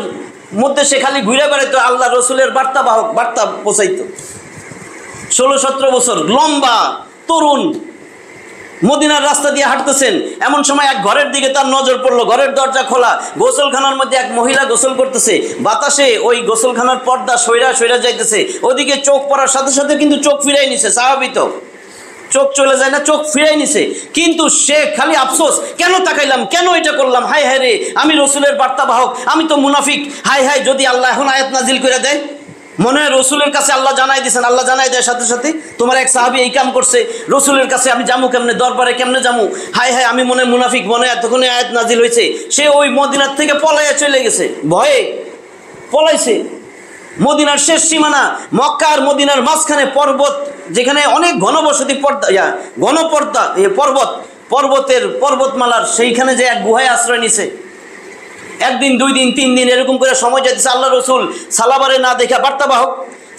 মধ্যে সে খালি ঘুরে বেড়াইতো, আল্লাহ রসুলের বার্তাবাহক, বার্তা পৌঁছাইতো। 16-17 বছর, লম্বা, তরুণ, মদিনার রাস্তা দিয়ে হাঁটতেছেন, এমন সময় এক ঘরের দিকে তার নজর পড়লো, ঘরের দরজা খোলা, গোসলখানার মধ্যে এক মহিলা গোসল করতেছে, বাতাসে ওই গোসলখানার পর্দা সইরা যাইতেছে, ওদিকে চোখ পড়ার সাথে সাথে কিন্তু চোখ ফিরাই নিছে, সাহাবী তো চোখ চলে যায় না, চোখ ফিরাই নিছে, কিন্তু সে খালি আফসোস, কেন তাকাইলাম, কেন এটা করলাম, হায় হায় রে, আমি রসুলের বার্তাবাহক, আমি তো মুনাফিক, হায় হায় যদি আল্লাহ এখন আয়াত নাজিল করে দেয়, মনে হয় রসুলের কাছে আল্লাহ জানাই দিয়েছেন, আল্লাহ জানাই দেয় সাথে সাথে, তোমার এক সাহাবী এই কাম করছে, রসুলের কাছে আমি যাবো কেমনে, দরবারে কেমনে যাবো, হায় হায় আমি মনে মুনাফিক, মনে এতক্ষণে আয়াত নাজিল হয়েছে, সে ওই মদিনার থেকে পলাইয়া চলে গেছে, ভয়ে পলাইছে। মদিনার শেষ সীমানা, মক্কা আর মদিনার মাঝখানে পর্বত, যেখানে অনেক ঘনবসতি পর্বতমালার, সেইখানে যে এক গুহায় আশ্রয় নিছে, 1 দিন 2 দিন 3 দিন এরকম করে সময় যাইতেছে। আল্লাহ রসুল সালাবারে না দেখা, বার্তাবাহক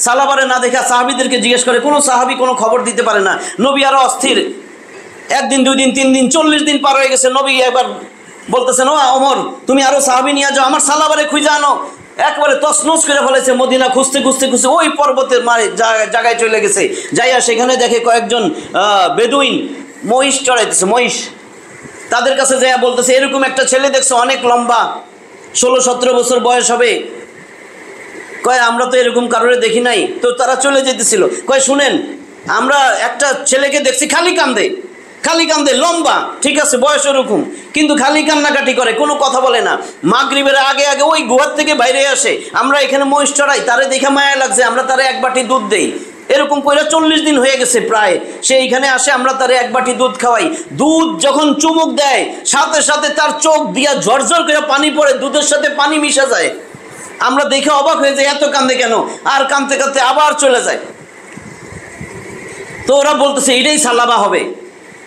সালাবারে না দেখা সাহাবীদেরকে জিজ্ঞেস করে, কোনো সাহাবী কোনো খবর দিতে পারে না। নবী আরো অস্থির, 1 দিন 2 দিন 3 দিন 40 দিন পার হয়ে গেছে। নবী একবার বলতেছেন, ও ওমর, তুমি আরো সাহাবী নিয়ে যাও, আমার সালাবারে খুঁজে আনো। একবারে তছনছ করে ফেলেছে, মদিনা খুঁজতে ওই পর্বতের জায়গায় চলে গেছে, যাইয়া সেখানে দেখে কয়েকজন বেদুইন মহিষ চড়াইতেছে, তাদের কাছে যাইয়া বলতেছে, এরকম একটা ছেলে দেখছো, অনেক লম্বা, 16-17 বছর বয়স হবে। কয় আমরা তো এরকম কারোরে দেখি নাই। তো তারা চলে যেতেছিল। কয় শুনেন, আমরা একটা ছেলেকে দেখছি খালি কান্দে, লম্বা, ঠিক আছে বয়স ওরকম, কিন্তু খালি কান্নাকাটি করে, কোনো কথা বলে না। মাগরিবের আগে আগে ওই গুহার থেকে বাইরে আসে। আমরা এখানে মহিষ চড়াই, তারে দেখে মায়া লাগছে, আমরা তারে 1 বাটি দুধ দেই। এরকম কইরা 40 দিন হয়ে গেছে প্রায়। সে এইখানে আসে, আমরা তারে 1 বাটি দুধ খাওয়াই। দুধ যখন চুমুক দেয়, সাথে সাথে তার চোখ দিয়া ঝরঝর করে পানি পড়ে, দুধের সাথে পানি মিশে যায়। আমরা দেখে অবাক হয়ে যাই, এত কান্দে কেন? আর কান্দতে কান্দতে আবার চলে যায়। তো ওরা বলতেছে এটাই সালাবা হবে,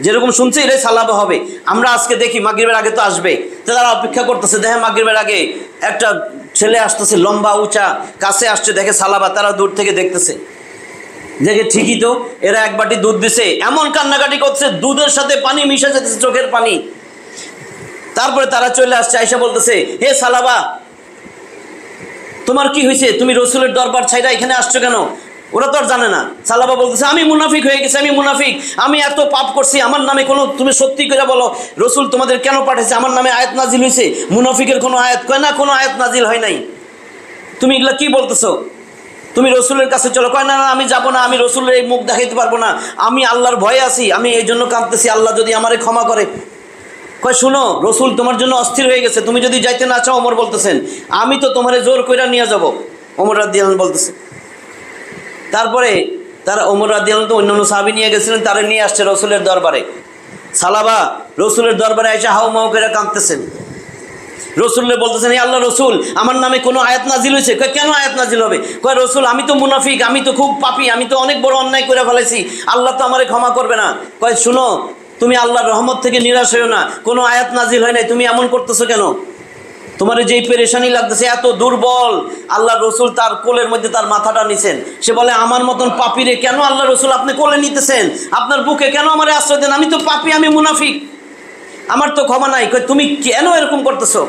যেরকম শুনছে এটাই সালাবা হবে। আমরা আজকে দেখি মাগরিবের আগে তো আসবে, তো তারা অপেক্ষা করতেছে। দেখে মাগরিবের আগে একটা ছেলে আসতেছে, লম্বা উঁচা, কাছে আসছে, দেখে সালাবা। তারা দূর থেকে দেখতেছে, দেখে ঠিকই তো এরা 1 বাটি দুধ দিছে। এমন কান্নাকাটি করছে, দুধের সাথে পানি মিশে যেতেছে, চোখের পানি। তারপরে তারা চলে আসছে, আয়সা বলতেছে, হে সালাবা, তোমার কি হয়েছে? তুমি রসুলের দরবার ছাইরা এখানে আসছো কেন? ওরা তো আর জানে না। সালাবা বলতেছে, আমি মুনাফিক হয়ে গেছি, আমি মুনাফিক, আমি এত পাপ করছি, আমার নামে কোনো, তুমি সত্যি করে বলো রসুল তোমাদের কেন পাঠাইছে? আমার নামে আয়াত নাজিল হয়েছে? মুনাফিকের কোনো আয়াত? কয় না, কোনো আয়াত নাজিল হয় নাই। তুমি এগুলা কি বলতেছো? তুমি রসুলের কাছে চলো। কয় না, আমি যাবো না, আমি রসুলের এই মুখ দেখাইতে পারবো না, আমি আল্লাহর ভয়ে আছি, আমি এই জন্য কাঁদতেছি, আল্লাহ যদি আমারে ক্ষমা করে। কয় শুনো, রসুল তোমার জন্য অস্থির হয়ে গেছে, তুমি যদি যাইতে না চাও, ওমর বলতেছেন, আমি তো তোমারে জোর কইরা নিয়ে যাব, ওমর রাদিয়াল্লাহু বলতেছে। তারপরে তারা ওমর রাদিয়াল্লাহু তো অন্যান্য সাহাবী নিয়ে গেছিলেন, তারা নিয়ে আসছে রসুলের দরবারে। সালাবা রসুলের দরবারে এসে হাউমাউ করে কাঁদতেছেন। রসুল্লে বলতেছেন, এই আল্লাহ রসুল, আমার নামে কোনো আয়াত নাজিল হয়েছে? কয় কেন আয়াত নাজিল হবে? কয় রসুল, আমি তো মুনাফিক, আমি তো খুব পাপী, আমি তো অনেক বড় অন্যায় করে ফেলেছি, আল্লাহ তো আমারে ক্ষমা করবে না। কয় শুনো, তুমি আল্লাহর রহমত থেকে নিরাশ হইও না, কোনো আয়াত নাজিল হয় নাই, তুমি এমন করতেছো কেন? তোমার যেই পেরেশানি লাগতেছে, এত দুর্বল। আল্লাহ রসুল তার কোলের মধ্যে তার মাথাটা নিছেন। সে বলে, আমার মতন পাপীরে কেন আল্লাহ রসুল আপনি কোলে নিতেছেন? আপনার বুকে কেন আমার আশ্রয় দেন? আমি তো পাপী, আমি মুনাফিক, আমার তো ক্ষমা নাই। কয় তুমি কেন এরকম করতেছো?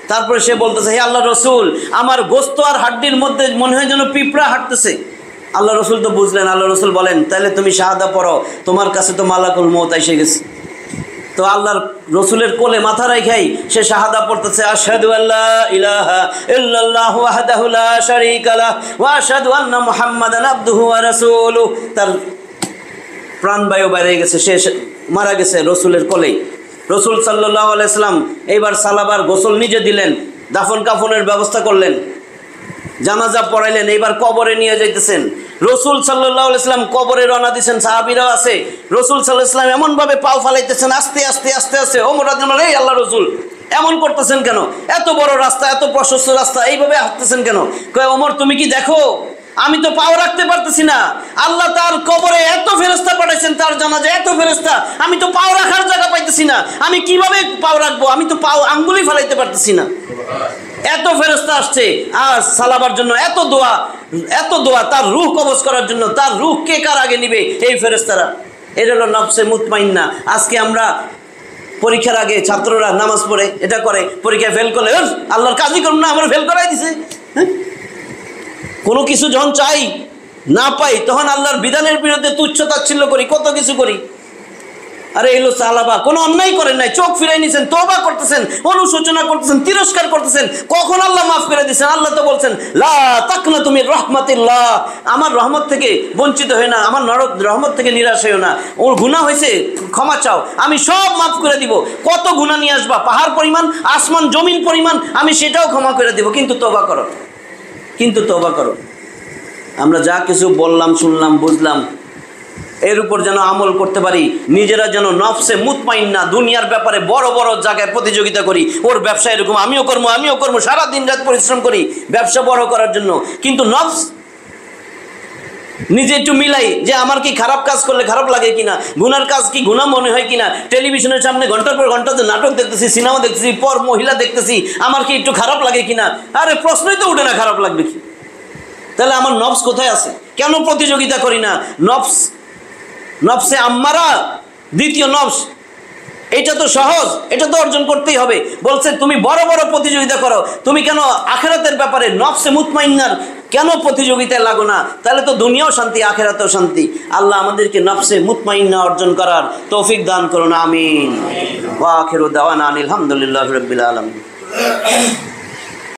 তারপরে সে বলতেছে, হে আল্লাহ রসুল, আমার গোস্ত আর হাড্ডির মধ্যে মনে হয় যেন পিঁপড়া হাঁটতেছে। আল্লাহ রসুল তো বুঝলেন। আল্লাহ রসুল বলেন, তাহলে তুমি শাহাদা পড়ো, তোমার কাছে তো মালাকুল মউত এসে গেছে। তো আল্লাহর রসুলের কোলে মাথা রাখাই সে শাহাদা পড়তেছে, আশহাদু আল্লা ইলাহা ইল্লাল্লাহু ওয়াহদাহু লা শারীকা লাহু ওয়া আশহাদু আন্না মুহাম্মাদান আবদুহু ওয়া রাসূলুহু। তার প্রাণবায়ু বেরিয়ে গেছে, সে মারা গেছে রসুলের কোলেই। রসুল সাল্লাল্লাহু আলাইহি সাল্লাম এইবার সালাবার গোসল নিজে দিলেন, দাফন কাফনের ব্যবস্থা করলেন, জানাজা পড়াইলেন। এইবার কবরে নিয়ে যাইতেছেন। রসুল সাল্লাল্লাহু আলাইহি সাল্লাম কবরে রওনা দিয়েছেন, সাহাবীরাও আছে। রসুল সাল্লাল্লাহু আলাইহি সাল্লাম এমনভাবে পাও ফালাইতেছেন, আস্তে আস্তে আস্তে আস্তে। ওমর রাদিয়াল্লাহু আনহু, এই আল্লাহ রসুল এমন করতেছেন কেন? এত বড় রাস্তা, এত প্রশস্ত রাস্তা, এইভাবে হাঁটতেছেন কেন? কয় ওমর, তুমি কি দেখো আমি তো পাও রাখতে পারতেছি না। আল্লাহ তার কবরে এত ফেরেশতা পাঠাইছেন, তার জানাজা এত ফেরেশতা, আমি তো পাও রাখার জায়গা পাইতেছি না। আমি কিভাবে পাও রাখবো? আমি তো পাও আঙ্গুলি ফালাইতে পারতেছি না। এত ফেরেশতা আসছে আর সালাবার জন্য, এত দোয়া, তার রূহ কবজ করার জন্য। তার রূহ কে কার আগে নিবে? এই ফেরেশতারা। এটা হলো নফসে মুতমাইন্না। আজকে আমরা পরীক্ষার আগে ছাত্ররা নামাজ পড়ে এটা করে, পরীক্ষায় ফেল করলে আল্লাহর কাজই করুন না, আমার ফেল করাই দিছে। হ্যাঁ, কোনো কিছু যখন চাই না পাই, তখন আল্লাহর বিধানের বিরুদ্ধে তুচ্ছ তাচ্ছিল্য করি, কত কিছু করি। আরে এলো সালাবা, কোনো অন্যায় করেন নাই, চোখ ফিরাই নিছেন, তওবা করতেছেন, অনুশোচনা করতেছেন, তিরস্কার করতেছেন। কখন আল্লাহ মাফ করে দিয়েছেন? আল্লাহ তো বলছেন, লা তাকনাতু মির রাহমাতিল্লাহ, আমার রহমত থেকে বঞ্চিত হয় না, আমার রহমত থেকে নিরাশ হইও না। ওর গুনাহ হয়েছে, ক্ষমা চাও, আমি সব মাফ করে দিব। কত গুনাহ নিয়ে আসবা, পাহাড় পরিমাণ, আসমান জমিন পরিমাণ, আমি সেটাও ক্ষমা করে দিব। কিন্তু তওবা করো। আমরা যা কিছু বললাম, শুনলাম, বুঝলাম, এর উপর যেন আমল করতে পারি। নিজেরা যেন নফসে মুতমাইন্না, দুনিয়ার ব্যাপারে বড় বড় জায়গায় প্রতিযোগিতা করি। ওর ব্যবসা এরকম, আমিও করবো, সারা দিন রাত পরিশ্রম করি ব্যবসা বড় করার জন্য। কিন্তু নফস নিজে একটু মিলাই যে আমার কি খারাপ কাজ করলে খারাপ লাগে কিনা, গুনার কাজ কি গুনাহ মনে হয় কিনা। টেলিভিশনের সামনে ঘন্টার পর ঘন্টা নাটক দেখতেছি, সিনেমা দেখতেছি, পর মহিলা দেখতেছি, আমার কি একটু খারাপ লাগে কিনা? আরে প্রশ্নই তো উঠে না, খারাপ লাগবে কি? তাহলে আমার নফস কোথায় আছে? কেন প্রতিযোগিতা করি না? নফসে আম্মারা, দ্বিতীয় নফস, এটা তো সহজ, এটা তো অর্জন করতেই হবে। বলছে তুমি বড় বড় প্রতিযোগিতা করো, তুমি কেন আখিরাতের ব্যাপারে নফসে মুতমাইন্নার কেন প্রতিযোগিতায় লাগো না? তাহলে তো দুনিয়াও শান্তি, আখিরাতেও শান্তি। আল্লাহ আমাদেরকে নফসে মুতমাইন্না অর্জন করার তৌফিক দান করুন, আমিন। ওয়া আখিরু দাওয়ানা আলহামদুলিল্লাহি রাব্বিল আলামিন।